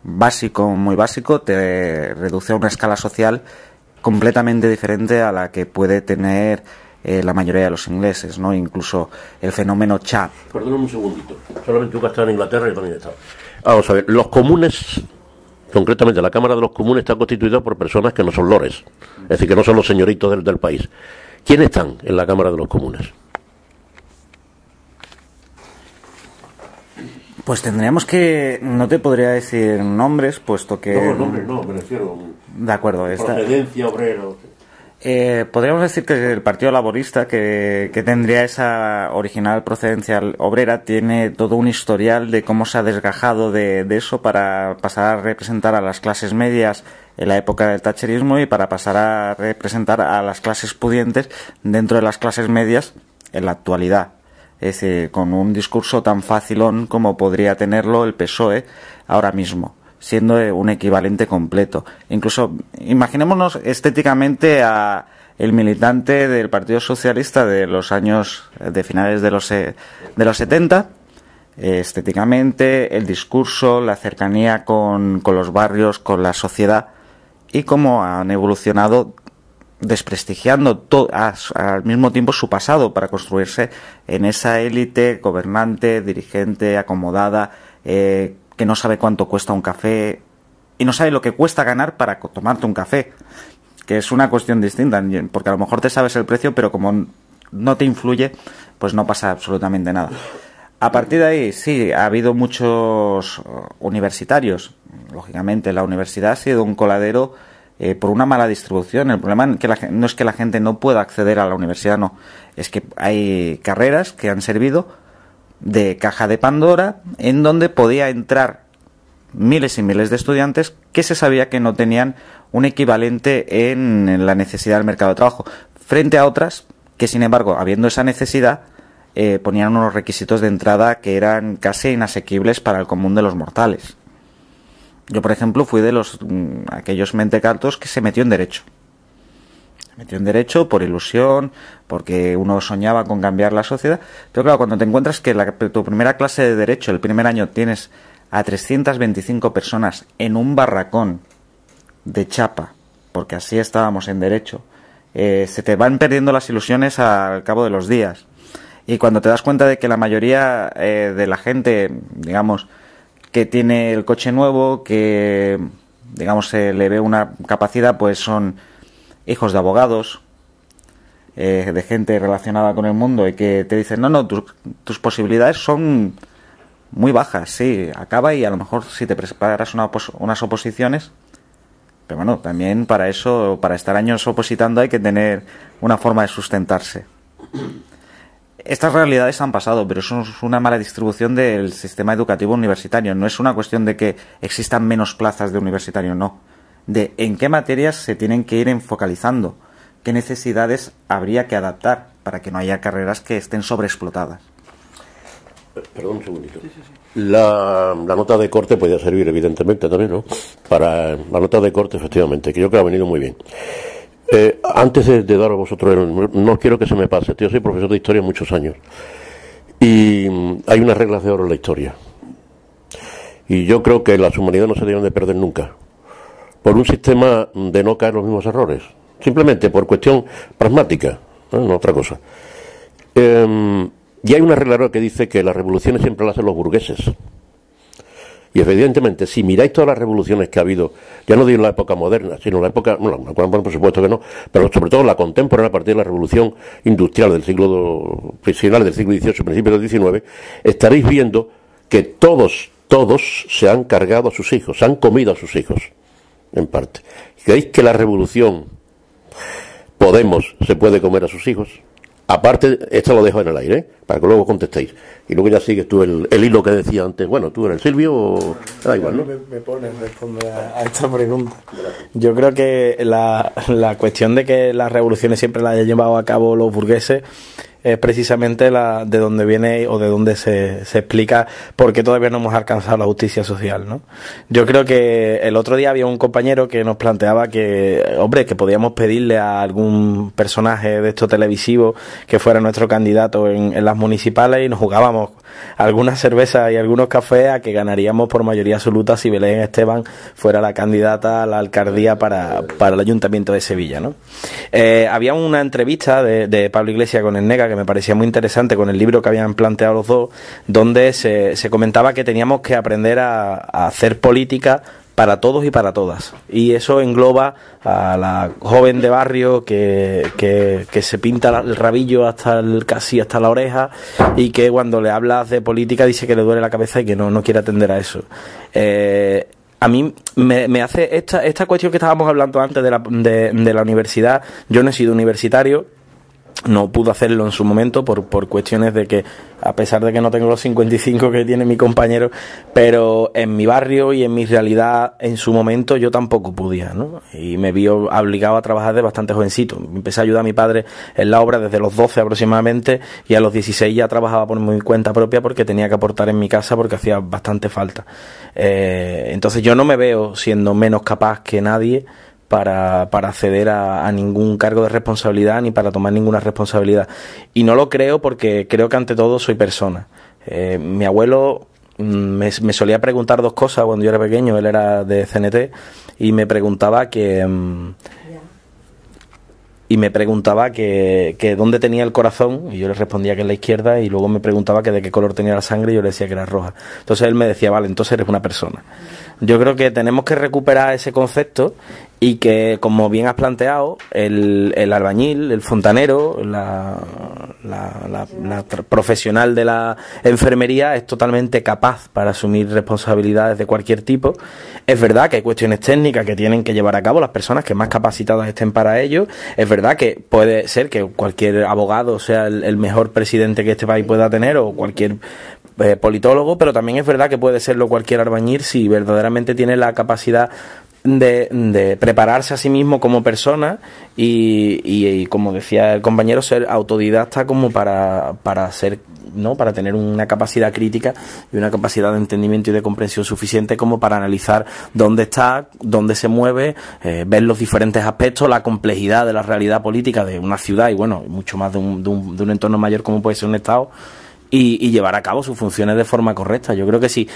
básico, muy básico, te reduce a una escala social completamente diferente a la que puede tener la mayoría de los ingleses, ¿no? Incluso el fenómeno chat. Perdóname un segundito, solamente tú que has estado en Inglaterra y yo también he estado. Vamos a ver, los comunes, concretamente la Cámara de los Comunes, está constituida por personas que no son lores, es decir, que no son los señoritos del país. ¿Quiénes están en la Cámara de los Comunes? Pues tendríamos que... No te podría decir nombres, puesto que... No, nombres no, me refiero... De acuerdo. Procedencia, obrero... podríamos decir que el Partido Laborista, que tendría esa original procedencia obrera, tiene todo un historial de cómo se ha desgajado de eso para pasar a representar a las clases medias en la época del thatcherismo y para pasar a representar a las clases pudientes dentro de las clases medias en la actualidad. Es decir, con un discurso tan facilón como podría tenerlo el PSOE ahora mismo, siendo un equivalente completo. Incluso, imaginémonos estéticamente a el militante del Partido Socialista de los años de finales de los 70, estéticamente, el discurso, la cercanía con los barrios, con la sociedad, y cómo han evolucionado desprestigiando al mismo tiempo su pasado para construirse en esa élite gobernante, dirigente, acomodada, que no sabe cuánto cuesta un café y no sabe lo que cuesta ganar para tomarte un café, que es una cuestión distinta, porque a lo mejor te sabes el precio, pero como no te influye, pues no pasa absolutamente nada. A partir de ahí, sí, ha habido muchos universitarios. Lógicamente, la universidad ha sido un coladero por una mala distribución. El problema no es que la gente no pueda acceder a la universidad, no. Es que hay carreras que han servido de caja de Pandora en donde podía entrar miles y miles de estudiantes que se sabía que no tenían un equivalente en la necesidad del mercado de trabajo, frente a otras que, sin embargo, habiendo esa necesidad, ponían unos requisitos de entrada que eran casi inasequibles para el común de los mortales. Yo, por ejemplo, fui de aquellos mentecatos que se metió en Derecho. Se metió en Derecho por ilusión, porque uno soñaba con cambiar la sociedad. Pero claro, cuando te encuentras que tu primera clase de Derecho, el primer año, tienes a 325 personas en un barracón de chapa, porque así estábamos en Derecho, se te van perdiendo las ilusiones al cabo de los días. Y cuando te das cuenta de que la mayoría de la gente, digamos, que tiene el coche nuevo, que, digamos, se le ve una capacidad, pues son hijos de abogados, de gente relacionada con el mundo, y que te dicen, no, tus posibilidades son muy bajas, sí, acaba, y a lo mejor si te preparas unas oposiciones, pero bueno, también para eso, para estar años opositando hay que tener una forma de sustentarse. Estas realidades han pasado, pero eso es una mala distribución del sistema educativo universitario. No es una cuestión de que existan menos plazas de universitario, no. De en qué materias se tienen que ir focalizando, qué necesidades habría que adaptar para que no haya carreras que estén sobreexplotadas. Perdón un segundito. Sí. La nota de corte podría servir, evidentemente, también, ¿no? Para la nota de corte, efectivamente, que yo creo que ha venido muy bien. Antes de dar a vosotros, no quiero que se me pase. Yo soy profesor de historia muchos años. Y hay unas reglas de oro en la historia. Y yo creo que las humanidades no se deben de perder nunca. Por un sistema de no caer en los mismos errores. Simplemente por cuestión pragmática, no otra cosa. Y hay una regla que dice que las revoluciones siempre las hacen los burgueses. Y evidentemente, si miráis todas las revoluciones que ha habido, ya no digo en la época moderna, sino en la época, bueno, por supuesto que no, pero sobre todo la contemporánea a partir de la revolución industrial del finales del siglo XVIII, principios del XIX, estaréis viendo que todos se han cargado a sus hijos, se han comido a sus hijos, en parte. ¿Creéis que la revolución Podemos se puede comer a sus hijos? Aparte, esto lo dejo en el aire, para que luego contestéis. Y luego ya sigues tú el hilo que decía antes. Bueno, tú eres Silvio o... Da igual, ¿no? Me pones a responder a esta pregunta. Yo creo que la cuestión de que las revoluciones siempre las hayan llevado a cabo los burgueses es precisamente de donde viene o de donde se explica por qué todavía no hemos alcanzado la justicia social, ¿no? Yo creo que el otro día había un compañero que nos planteaba que, hombre, que podíamos pedirle a algún personaje de estos televisivos que fuera nuestro candidato en las municipales y nos jugábamos algunas cervezas y algunos cafés a que ganaríamos por mayoría absoluta si Belén Esteban fuera la candidata a la alcaldía para el Ayuntamiento de Sevilla, ¿no? Había una entrevista de Pablo Iglesias con el Nega que me parecía muy interesante, con el libro que habían planteado los dos, donde se comentaba que teníamos que aprender a hacer política para todos y para todas, y eso engloba a la joven de barrio que se pinta el rabillo casi hasta la oreja, y que cuando le hablas de política dice que le duele la cabeza y que no quiere atender a eso. A mí me hace esta cuestión que estábamos hablando antes de la universidad. Yo no he sido universitario, no pude hacerlo en su momento por cuestiones de que, a pesar de que no tengo los 55 que tiene mi compañero, pero en mi barrio y en mi realidad en su momento yo tampoco podía, ¿no? Y me vi obligado a trabajar de bastante jovencito. Empecé a ayudar a mi padre en la obra desde los 12 aproximadamente, y a los 16 ya trabajaba por mi cuenta propia porque tenía que aportar en mi casa porque hacía bastante falta. Entonces yo no me veo siendo menos capaz que nadie para acceder a ningún cargo de responsabilidad ni para tomar ninguna responsabilidad, y no lo creo porque creo que ante todo soy persona. Mi abuelo me solía preguntar dos cosas cuando yo era pequeño. Él era de CNT y me preguntaba que y me preguntaba que dónde tenía el corazón, y yo le respondía que en la izquierda, y luego me preguntaba que de qué color tenía la sangre, y yo le decía que era roja. Entonces él me decía, vale, entonces eres una persona. Yo creo que tenemos que recuperar ese concepto, y que, como bien has planteado, el albañil, el fontanero, la profesional de la enfermería es totalmente capaz para asumir responsabilidades de cualquier tipo. Es verdad que hay cuestiones técnicas que tienen que llevar a cabo las personas que más capacitadas estén para ello. Es verdad que puede ser que cualquier abogado sea el mejor presidente que este país pueda tener, o cualquier politólogo, pero también es verdad que puede serlo cualquier albañil si verdaderamente tiene la capacidad de prepararse a sí mismo como persona y como decía el compañero, ser autodidacta como para ser, ¿no?, para tener una capacidad crítica y una capacidad de entendimiento y de comprensión suficiente como para analizar dónde está, dónde se mueve, ver los diferentes aspectos, la complejidad de la realidad política de una ciudad y, bueno, mucho más de un entorno mayor como puede ser un Estado. Y llevar a cabo sus funciones de forma correcta. Yo creo que si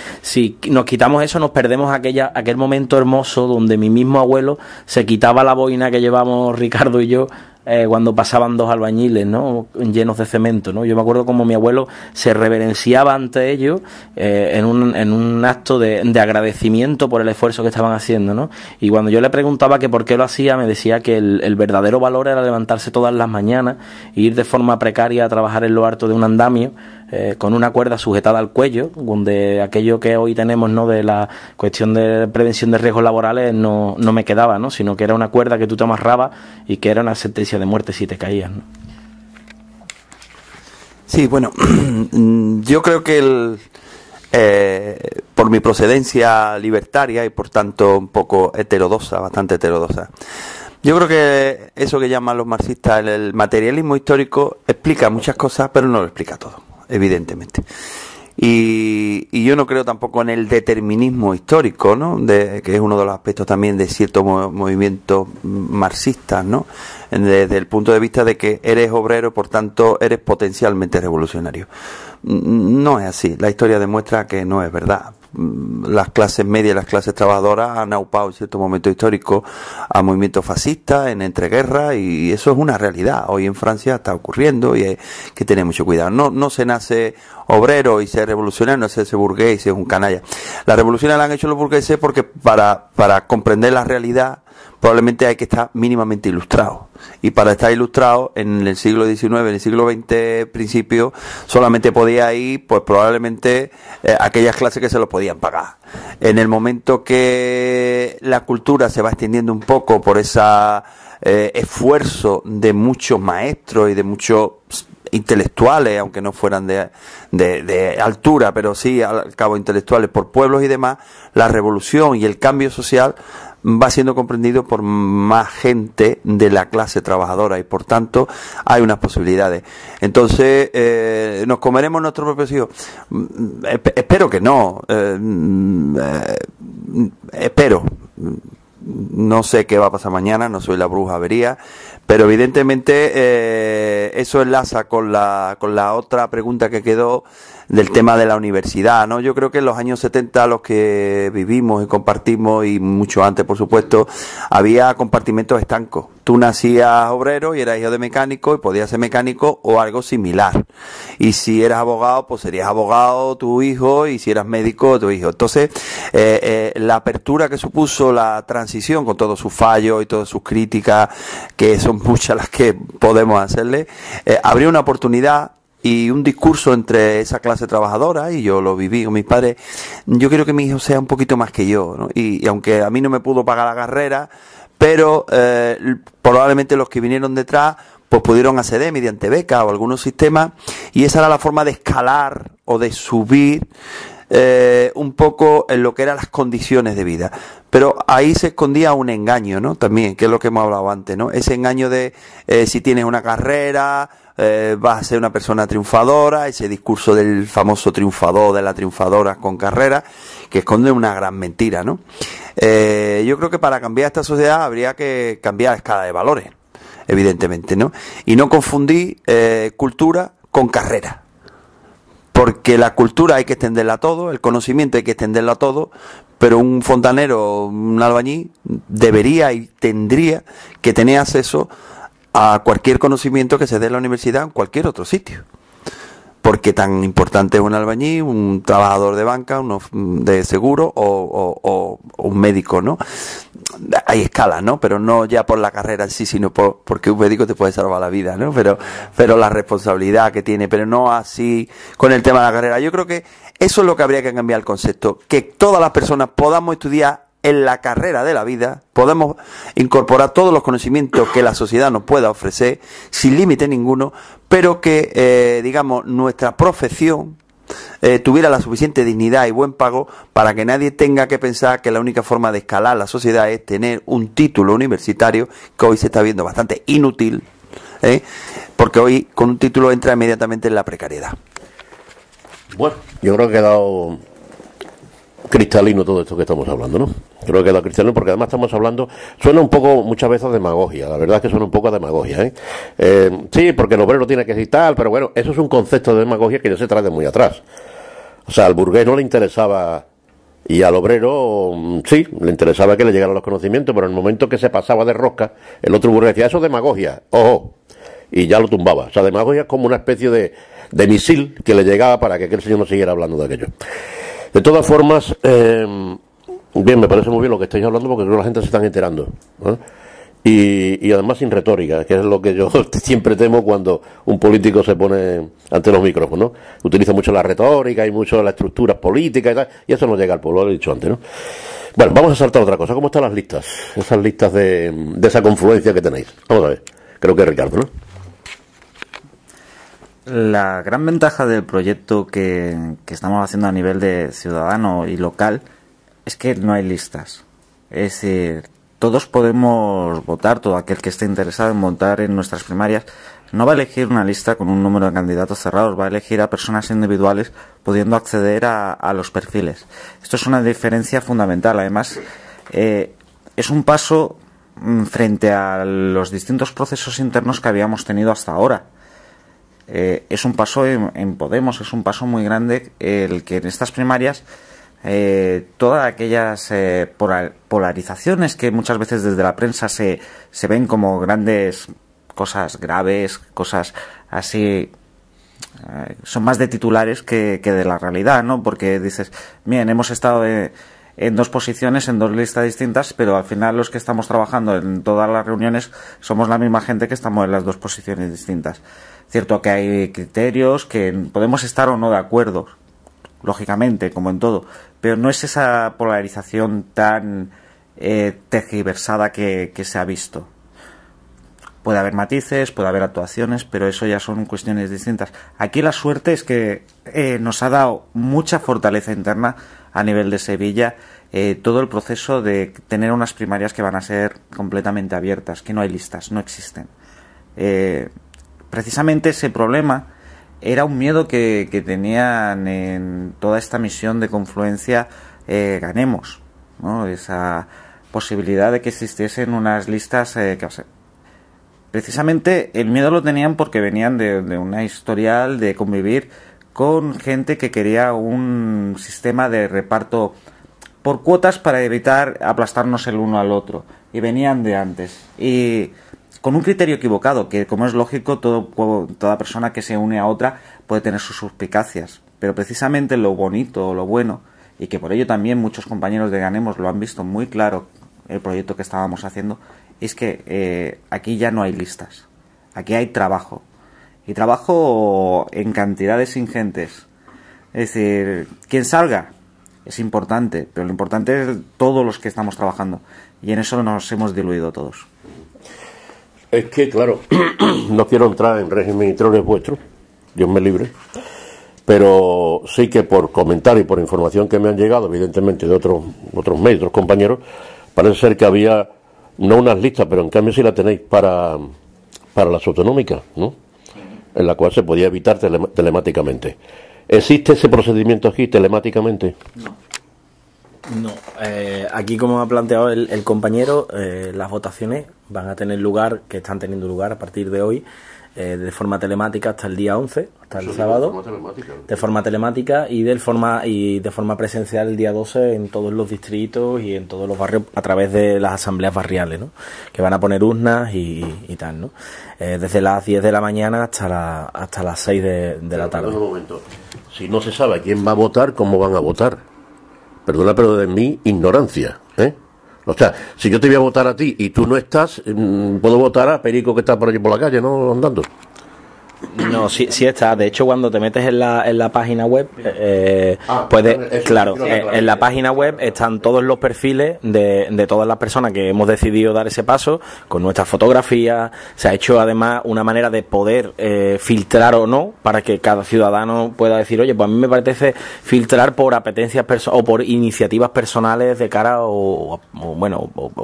nos quitamos eso, nos perdemos aquel momento hermoso donde mi mismo abuelo se quitaba la boina que llevamos Ricardo y yo cuando pasaban dos albañiles, ¿no?, llenos de cemento, ¿no? Yo me acuerdo como mi abuelo se reverenciaba ante ellos en un acto de agradecimiento por el esfuerzo que estaban haciendo, ¿no? Y cuando yo le preguntaba que por qué lo hacía, me decía que el verdadero valor era levantarse todas las mañanas e ir de forma precaria a trabajar en lo alto de un andamio, con una cuerda sujetada al cuello, donde aquello que hoy tenemos, ¿no?, de la cuestión de prevención de riesgos laborales no me quedaba, ¿no?, sino que era una cuerda que tú te amarrabas y que era una sentencia de muerte si te caías, ¿no? Sí, bueno, yo creo que por mi procedencia libertaria y por tanto un poco heterodoxa, bastante heterodoxa, yo creo que eso que llaman los marxistas el materialismo histórico explica muchas cosas, pero no lo explica todo, evidentemente. Y yo no creo tampoco en el determinismo histórico, ¿no?, que es uno de los aspectos también de ciertos movimientos marxistas, ¿no?, desde el punto de vista de que eres obrero, por tanto eres potencialmente revolucionario. No es así, la historia demuestra que no es verdad. Las clases medias y las clases trabajadoras han aupado en cierto momento histórico a movimientos fascistas en entreguerras, y eso es una realidad. Hoy en Francia está ocurriendo y hay que tener mucho cuidado. No se nace obrero y ser revolucionario, no se hace burgués y se es un canalla. La revolución la han hecho los burgueses porque para comprender la realidad probablemente hay que estar mínimamente ilustrado. Y para estar ilustrado en el siglo XIX, en el siglo XX principio, solamente podía ir, pues probablemente, aquellas clases que se lo podían pagar. En el momento que la cultura se va extendiendo un poco por ese esfuerzo de muchos maestros y de muchos intelectuales, aunque no fueran de altura, pero sí al cabo intelectuales por pueblos y demás, la revolución y el cambio social va siendo comprendido por más gente de la clase trabajadora y por tanto hay unas posibilidades. Entonces, ¿nos comeremos nuestros propios hijos? Espero que no. Espero. No sé qué va a pasar mañana, no soy la bruja avería, pero evidentemente eso enlaza con la otra pregunta que quedó del tema de la universidad, ¿no? Yo creo que en los años 70, los que vivimos y compartimos, y mucho antes, por supuesto, había compartimentos estancos. Tú nacías obrero y eras hijo de mecánico y podías ser mecánico o algo similar. Y si eras abogado, pues serías abogado tu hijo, y si eras médico, tu hijo. Entonces, la apertura que supuso la transición, con todos sus fallos y todas sus críticas, que son muchas las que podemos hacerle, abrió una oportunidad y un discurso entre esa clase trabajadora, y yo lo viví con mis padres. Yo quiero que mi hijo sea un poquito más que yo, ¿no? Y aunque a mí no me pudo pagar la carrera, pero probablemente los que vinieron detrás pues pudieron acceder mediante becas o algunos sistemas, y esa era la forma de escalar o de subir un poco en lo que eran las condiciones de vida. Pero ahí se escondía un engaño, ¿no? También, que es lo que hemos hablado antes, ¿no? Ese engaño de si tienes una carrera, vas a ser una persona triunfadora, ese discurso del famoso triunfador, de la triunfadora con carrera, que esconde una gran mentira, ¿no? Yo creo que para cambiar esta sociedad habría que cambiar la escala de valores, evidentemente, ¿no? Y no confundir cultura con carrera. Porque la cultura hay que extenderla a todo, el conocimiento hay que extenderlo a todo, pero un fontanero, un albañil, debería y tendría que tener acceso a cualquier conocimiento que se dé en la universidad o en cualquier otro sitio. Porque tan importante es un albañil, un trabajador de banca, uno de seguro o un médico, ¿no? Hay escalas, ¿no? Pero no ya por la carrera en sí, sino porque un médico te puede salvar la vida, ¿no? Pero la responsabilidad que tiene, pero no así con el tema de la carrera. Yo creo que eso es lo que habría que cambiar el concepto, que todas las personas podamos estudiar en la carrera de la vida, podemos incorporar todos los conocimientos que la sociedad nos pueda ofrecer, sin límite ninguno, pero que, digamos, nuestra profesión tuviera la suficiente dignidad y buen pago para que nadie tenga que pensar que la única forma de escalar la sociedad es tener un título universitario, que hoy se está viendo bastante inútil, porque hoy con un título entra inmediatamente en la precariedad. Bueno, yo creo que ha quedado cristalino todo esto que estamos hablando, ¿no? Creo que ha quedado cristalino porque además estamos hablando, suena un poco muchas veces a demagogia, la verdad es que suena un poco a demagogia, sí, porque el obrero tiene que ser tal, pero bueno, eso es un concepto de demagogia que ya se trae de muy atrás. O sea, al burgués no le interesaba, y al obrero sí, le interesaba que le llegaran los conocimientos, pero en el momento que se pasaba de rosca, el otro burgués decía, eso es demagogia, ojo, y ya lo tumbaba. O sea, demagogia es como una especie de misil que le llegaba para que aquel señor no siguiera hablando de aquello. De todas formas, bien, me parece muy bien lo que estáis hablando porque creo que la gente se está enterando, ¿eh? Y además sin retórica, que es lo que yo siempre temo cuando un político se pone ante los micrófonos, ¿no? Utiliza mucho la retórica y mucho las estructuras políticas y tal, y eso no llega al pueblo, lo he dicho antes, ¿no? Bueno, vamos a saltar a otra cosa. ¿Cómo están las listas? Esas listas de esa confluencia que tenéis. Vamos a ver. Creo que Ricardo, ¿no? La gran ventaja del proyecto que estamos haciendo a nivel de ciudadano y local es que no hay listas. Es decir, todos podemos votar, todo aquel que esté interesado en votar en nuestras primarias no va a elegir una lista con un número de candidatos cerrados, va a elegir a personas individuales pudiendo acceder a los perfiles. Esto es una diferencia fundamental. Además, es un paso frente a los distintos procesos internos que habíamos tenido hasta ahora. Es un paso en Podemos, es un paso muy grande el que en estas primarias todas aquellas polarizaciones que muchas veces desde la prensa se ven como grandes cosas graves, cosas así, son más de titulares que de la realidad, ¿no? Porque dices, bien, hemos estado en dos posiciones, en dos listas distintas, pero al final los que estamos trabajando en todas las reuniones somos la misma gente que estamos en las dos posiciones distintas. Cierto que hay criterios que podemos estar o no de acuerdo, lógicamente, como en todo, pero no es esa polarización tan tergiversada que se ha visto. Puede haber matices, puede haber actuaciones, pero eso ya son cuestiones distintas. Aquí la suerte es que nos ha dado mucha fortaleza interna a nivel de Sevilla todo el proceso de tener unas primarias que van a ser completamente abiertas, que no hay listas, no existen. Precisamente ese problema era un miedo que tenían en toda esta misión de confluencia Ganemos, ¿no? Esa posibilidad de que existiesen unas listas precisamente el miedo lo tenían porque venían de una historial de convivir con gente que quería un sistema de reparto por cuotas para evitar aplastarnos el uno al otro, y venían de antes y con un criterio equivocado, que como es lógico, toda persona que se une a otra puede tener sus suspicacias, pero precisamente lo bonito, lo bueno, y que por ello también muchos compañeros de Ganemos lo han visto muy claro, el proyecto que estábamos haciendo, es que aquí ya no hay listas, aquí hay trabajo, y trabajo en cantidades ingentes. Es decir, quien salga es importante, pero lo importante es todos los que estamos trabajando, y en eso nos hemos diluido todos. Es que, claro, no quiero entrar en régimen interiores vuestros, Dios me libre, pero sí que por comentario y por información que me han llegado, evidentemente, de otros medios, otros compañeros, parece ser que había, no unas listas, pero en cambio sí la tenéis para las autonómicas, ¿no? En la cual se podía evitar telemáticamente. ¿Existe ese procedimiento aquí telemáticamente? No, aquí como ha planteado el compañero, las votaciones van a tener lugar, que están teniendo lugar a partir de hoy, de forma telemática hasta el día 11, hasta el sábado, de forma telemática y de forma presencial el día 12 en todos los distritos y en todos los barrios a través de las asambleas barriales, ¿no? Que van a poner urnas y tal, ¿no? Desde las 10 de la mañana hasta las 6 de la tarde. Un momento. Si no se sabe quién va a votar, ¿cómo van a votar? Perdona, pero de mi ignorancia, ¿eh? O sea, si yo te voy a votar a ti y tú no estás, puedo votar a Perico que está por allí por la calle, ¿no? Andando. No, sí está. De hecho, cuando te metes en la página web, puedes, claro, en la página web están todos los perfiles de todas las personas que hemos decidido dar ese paso, con nuestras fotografías. Se ha hecho además una manera de poder filtrar o no, para que cada ciudadano pueda decir, oye, pues a mí me parece filtrar por apetencias o por iniciativas personales de cara o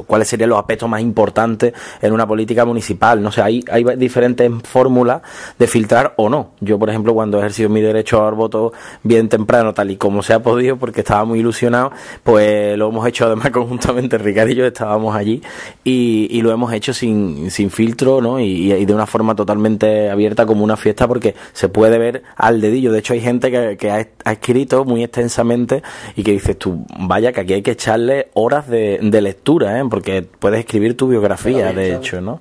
cuáles serían los aspectos más importantes en una política municipal. No sé, hay diferentes fórmulas de filtrar o no. Yo, por ejemplo, cuando he ejercido mi derecho al voto bien temprano, tal y como se ha podido, porque estaba muy ilusionado, pues lo hemos hecho además conjuntamente, Ricardo y yo estábamos allí y lo hemos hecho sin filtro, ¿no? Y de una forma totalmente abierta, como una fiesta, porque se puede ver al dedillo. De hecho, hay gente que ha escrito muy extensamente y que dices tú, vaya, que aquí hay que echarle horas de lectura, ¿eh? Porque puedes escribir tu biografía, de hecho, ¿no?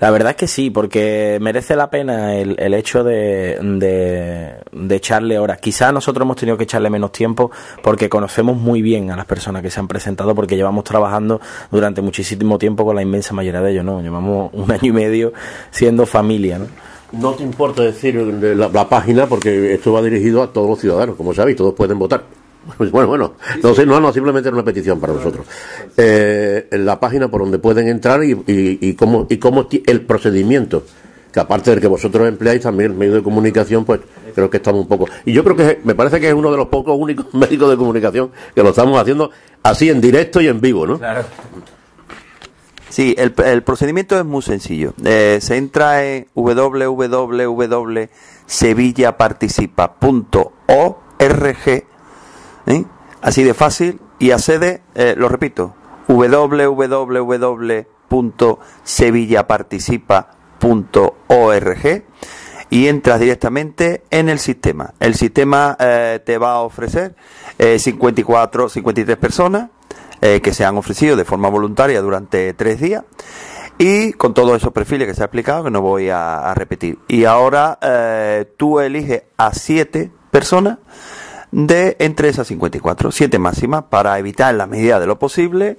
La verdad es que sí, porque merece la pena el hecho de echarle horas. Quizás nosotros hemos tenido que echarle menos tiempo porque conocemos muy bien a las personas que se han presentado, porque llevamos trabajando durante muchísimo tiempo con la inmensa mayoría de ellos, ¿no? Llevamos 1 año y medio siendo familia, ¿no? No te importa decir la página, porque esto va dirigido a todos los ciudadanos, como sabéis, todos pueden votar. Bueno, no, simplemente es una petición para nosotros. En la página por donde pueden entrar y cómo el procedimiento, que aparte del que vosotros empleáis también el medio de comunicación, pues creo que estamos un poco, y yo creo que me parece que es uno de los pocos únicos médicos de comunicación que lo estamos haciendo así en directo y en vivo, ¿no? Claro. Sí, el procedimiento es muy sencillo. Se entra en www.sevillaparticipa.org, así de fácil, y accede, lo repito, www.sevillaparticipa.org, y entras directamente en el sistema. El sistema te va a ofrecer 53 personas que se han ofrecido de forma voluntaria durante 3 días, y con todos esos perfiles que se ha explicado, que no voy a repetir. Y ahora tú eliges a 7 personas de entre esas 54, 7 máximas, para evitar en la medida de lo posible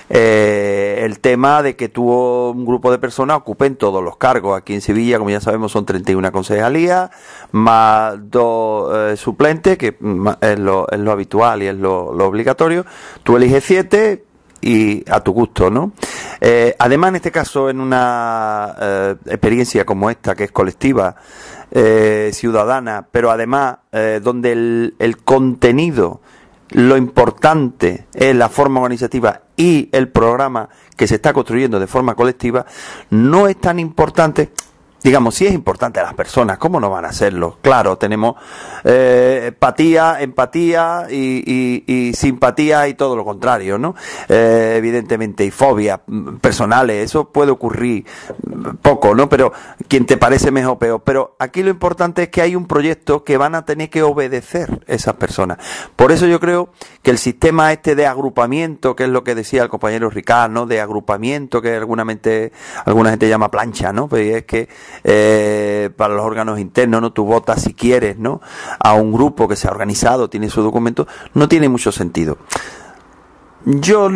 el tema de que un grupo de personas ocupen todos los cargos. Aquí en Sevilla, como ya sabemos, son 31 concejalías, más 2 suplentes, que es lo habitual y es lo obligatorio. Tú eliges 7 y a tu gusto, ¿no? Además, en este caso, en una experiencia como esta, que es colectiva, ciudadana, pero además donde el contenido, lo importante es la forma organizativa y el programa que se está construyendo de forma colectiva, no es tan importante. Digamos, sí es importante a las personas, ¿cómo no van a hacerlo? Claro, tenemos empatía y simpatía y todo lo contrario, ¿no? Evidentemente, y fobias personales, eso puede ocurrir poco, ¿no? Pero quien te parece mejor o peor. Pero aquí lo importante es que hay un proyecto que van a tener que obedecer esas personas. Por eso yo creo que el sistema este de agrupamiento, que es lo que decía el compañero Ricardo, ¿no? De agrupamiento, que alguna gente llama plancha, ¿no? Pues es que para los órganos internos, ¿no? Tú votas si quieres, ¿no? A un grupo que se ha organizado, tiene su documento, no tiene mucho sentido. Yo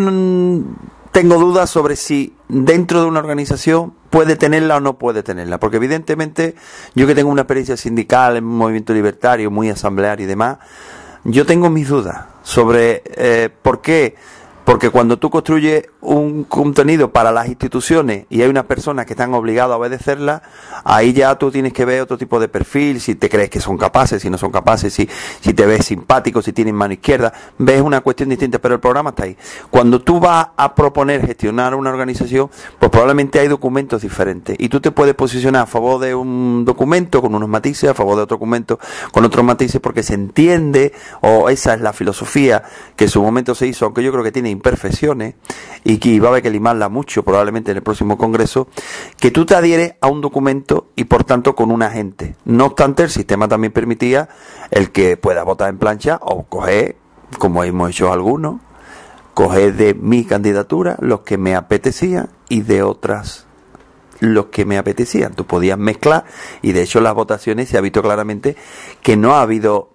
tengo dudas sobre si dentro de una organización puede tenerla o no puede tenerla, porque evidentemente yo, que tengo una experiencia sindical en un movimiento libertario, muy asambleario y demás, yo tengo mis dudas sobre por qué. Porque cuando tú construyes un contenido para las instituciones y hay unas personas que están obligadas a obedecerla, ahí ya tú tienes que ver otro tipo de perfil, si te crees que son capaces, si no son capaces, si te ves simpático, si tienen mano izquierda, ves una cuestión distinta, pero el programa está ahí. Cuando tú vas a proponer gestionar una organización, pues probablemente hay documentos diferentes y tú te puedes posicionar a favor de un documento con unos matices, a favor de otro documento con otros matices, porque se entiende, o esa es la filosofía que en su momento se hizo, aunque yo creo que tiene imperfecciones y que iba a haber que limarla mucho probablemente en el próximo Congreso, que tú te adhieres a un documento y por tanto con un agente. No obstante, el sistema también permitía el que pueda votar en plancha o coger, como hemos hecho algunos, coger de mi candidatura los que me apetecían y de otras los que me apetecían. Tú podías mezclar y de hecho las votaciones se ha visto claramente que no ha habido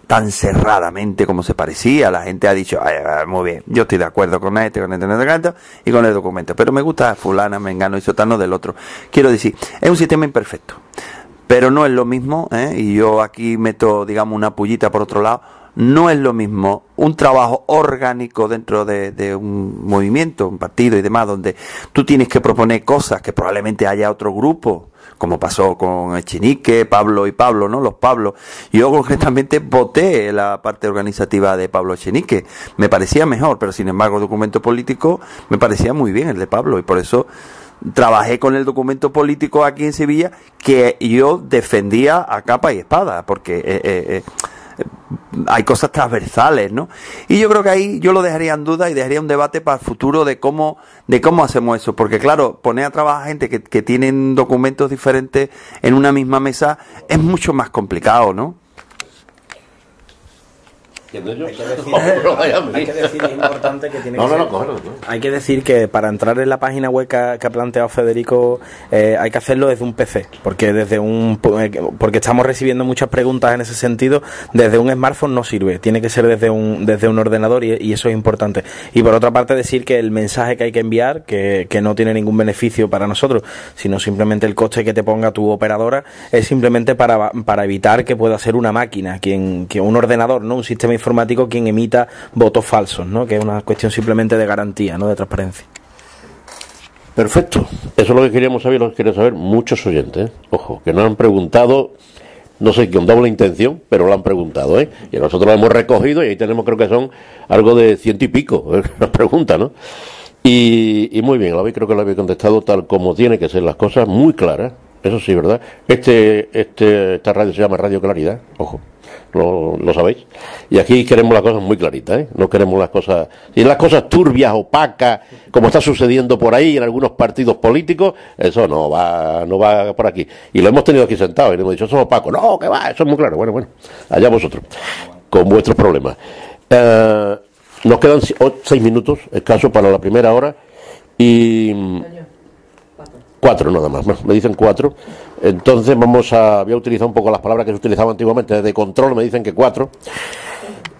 tan cerradamente como se parecía. La gente ha dicho, muy bien, yo estoy de acuerdo con este y con el documento, pero me gusta fulana, mengano y sotano del otro. Quiero decir, es un sistema imperfecto, pero no es lo mismo, y yo aquí meto, digamos, una pullita por otro lado. No es lo mismo un trabajo orgánico dentro de un movimiento, un partido y demás, donde tú tienes que proponer cosas que probablemente haya otro grupo, como pasó con Echenique, Pablo y Pablo, ¿no? Los Pablos. Yo concretamente voté la parte organizativa de Pablo Echenique. Me parecía mejor, pero sin embargo el documento político me parecía muy bien el de Pablo, y por eso trabajé con el documento político aquí en Sevilla, que yo defendía a capa y espada, porque hay cosas transversales, ¿no? Y yo creo que ahí yo lo dejaría en duda y dejaría un debate para el futuro de cómo hacemos eso, porque claro, poner a trabajar gente que tienen documentos diferentes en una misma mesa es mucho más complicado, ¿no? Hay que decir, es importante que tiene que ser. Hay que decir que para entrar en la página web que ha planteado Federico, hay que hacerlo desde un PC, porque porque estamos recibiendo muchas preguntas en ese sentido. Desde un smartphone no sirve, tiene que ser desde un ordenador, y eso es importante. Y por otra parte, decir que el mensaje que hay que enviar, que no tiene ningún beneficio para nosotros, sino simplemente el coste que te ponga tu operadora, es simplemente para evitar que pueda ser una máquina, que un ordenador, no un sistema informático, quien emita votos falsos, ¿no? Que es una cuestión simplemente de garantía, no de transparencia. Perfecto. Eso es lo que queríamos saber, lo que querían saber muchos oyentes, Ojo, que nos han preguntado, no sé con doble intención, pero lo han preguntado, Y nosotros lo hemos recogido y ahí tenemos, creo que son algo de 100 y pico, las preguntas, ¿no? Y muy bien, creo que lo habéis contestado tal como tiene que ser las cosas, muy claras, eso sí, ¿verdad? Esta radio se llama Radio Claridad, ojo. Lo sabéis, y aquí queremos las cosas muy claritas, no queremos las cosas turbias, opacas, como está sucediendo por ahí en algunos partidos políticos. Eso no va por aquí, y lo hemos tenido aquí sentado y le hemos dicho, eso es opaco. No, que va, eso es muy claro. Bueno, allá vosotros con vuestros problemas. Nos quedan 6 minutos escasos para la primera hora y 4 nada más, me dicen 4. Entonces voy a utilizar un poco las palabras que se utilizaban antiguamente, de control me dicen que 4.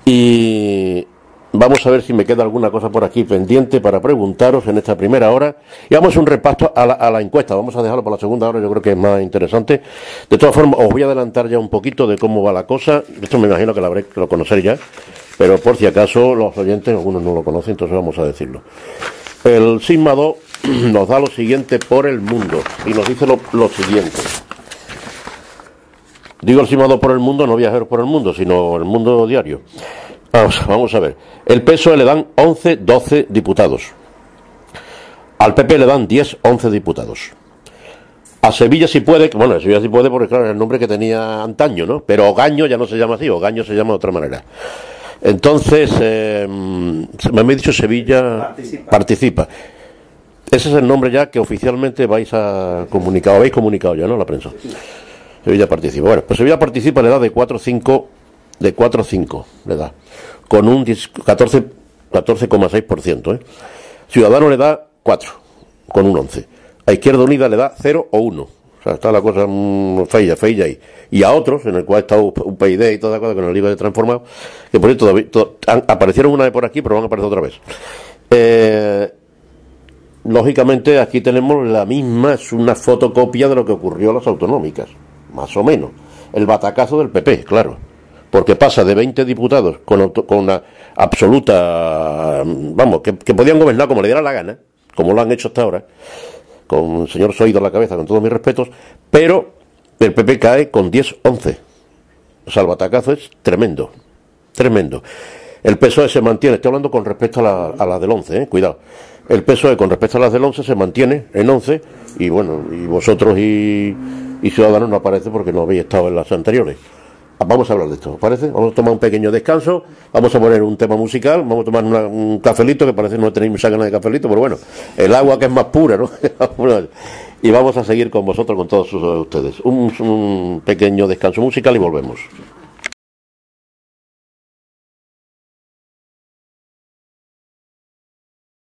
Y vamos a ver si me queda alguna cosa por aquí pendiente para preguntaros en esta primera hora. Y vamos a un repaso a la encuesta, vamos a dejarlo para la segunda hora, yo creo que es más interesante. De todas formas, os voy a adelantar ya un poquito de cómo va la cosa. Esto me imagino que lo conoceréis ya, pero por si acaso los oyentes, algunos no lo conocen, entonces vamos a decirlo. El Sigma 2 nos da lo siguiente por el mundo y nos dice lo siguiente. Digo el Sigma 2 por el mundo, no viajeros por el mundo, sino el mundo diario. Vamos a ver. El PSOE le dan 11-12 diputados. Al PP le dan 10-11 diputados. A Sevilla sí puede, bueno, a Sevilla sí puede porque claro, es el nombre que tenía antaño, ¿no? Pero Ogaño ya no se llama así, Ogaño se llama de otra manera. Entonces, me habéis dicho Sevilla participa. Ese es el nombre ya que oficialmente habéis comunicado ya, ¿no? La prensa. Sevilla participa. Bueno, pues Sevilla participa, le da de 4,5 le da, con un 14,6%. Ciudadanos le da 4, con un 11. A Izquierda Unida le da 0 o 1. O sea, está la cosa fea ahí. Y a otros, en el cual está UPyD y toda la cosa con el libro de transformado, que por cierto aparecieron una vez por aquí, pero van a aparecer otra vez. Lógicamente aquí tenemos la misma, es una fotocopia de lo que ocurrió a las autonómicas, más o menos. El batacazo del PP, claro, porque pasa de 20 diputados con una absoluta, vamos, que podían gobernar como le diera la gana, como lo han hecho hasta ahora, con el señor Zoido a la cabeza, con todos mis respetos, pero el PP cae con 10-11. O sea, el batacazo es tremendo. El PSOE se mantiene, estoy hablando con respecto a la del 11, cuidado. El PSOE con respecto a las del 11 se mantiene en 11, y bueno, y vosotros y Ciudadanos no aparece porque no habéis estado en las anteriores. vamos a hablar de esto, ¿os parece? Vamos a tomar un pequeño descanso, vamos a poner un tema musical, vamos a tomar un cafelito, que parece que no tenéis mucha ganas de cafelito, pero bueno, el agua que es más pura, ¿no? Y vamos a seguir con vosotros, con todos ustedes. Un pequeño descanso musical y volvemos.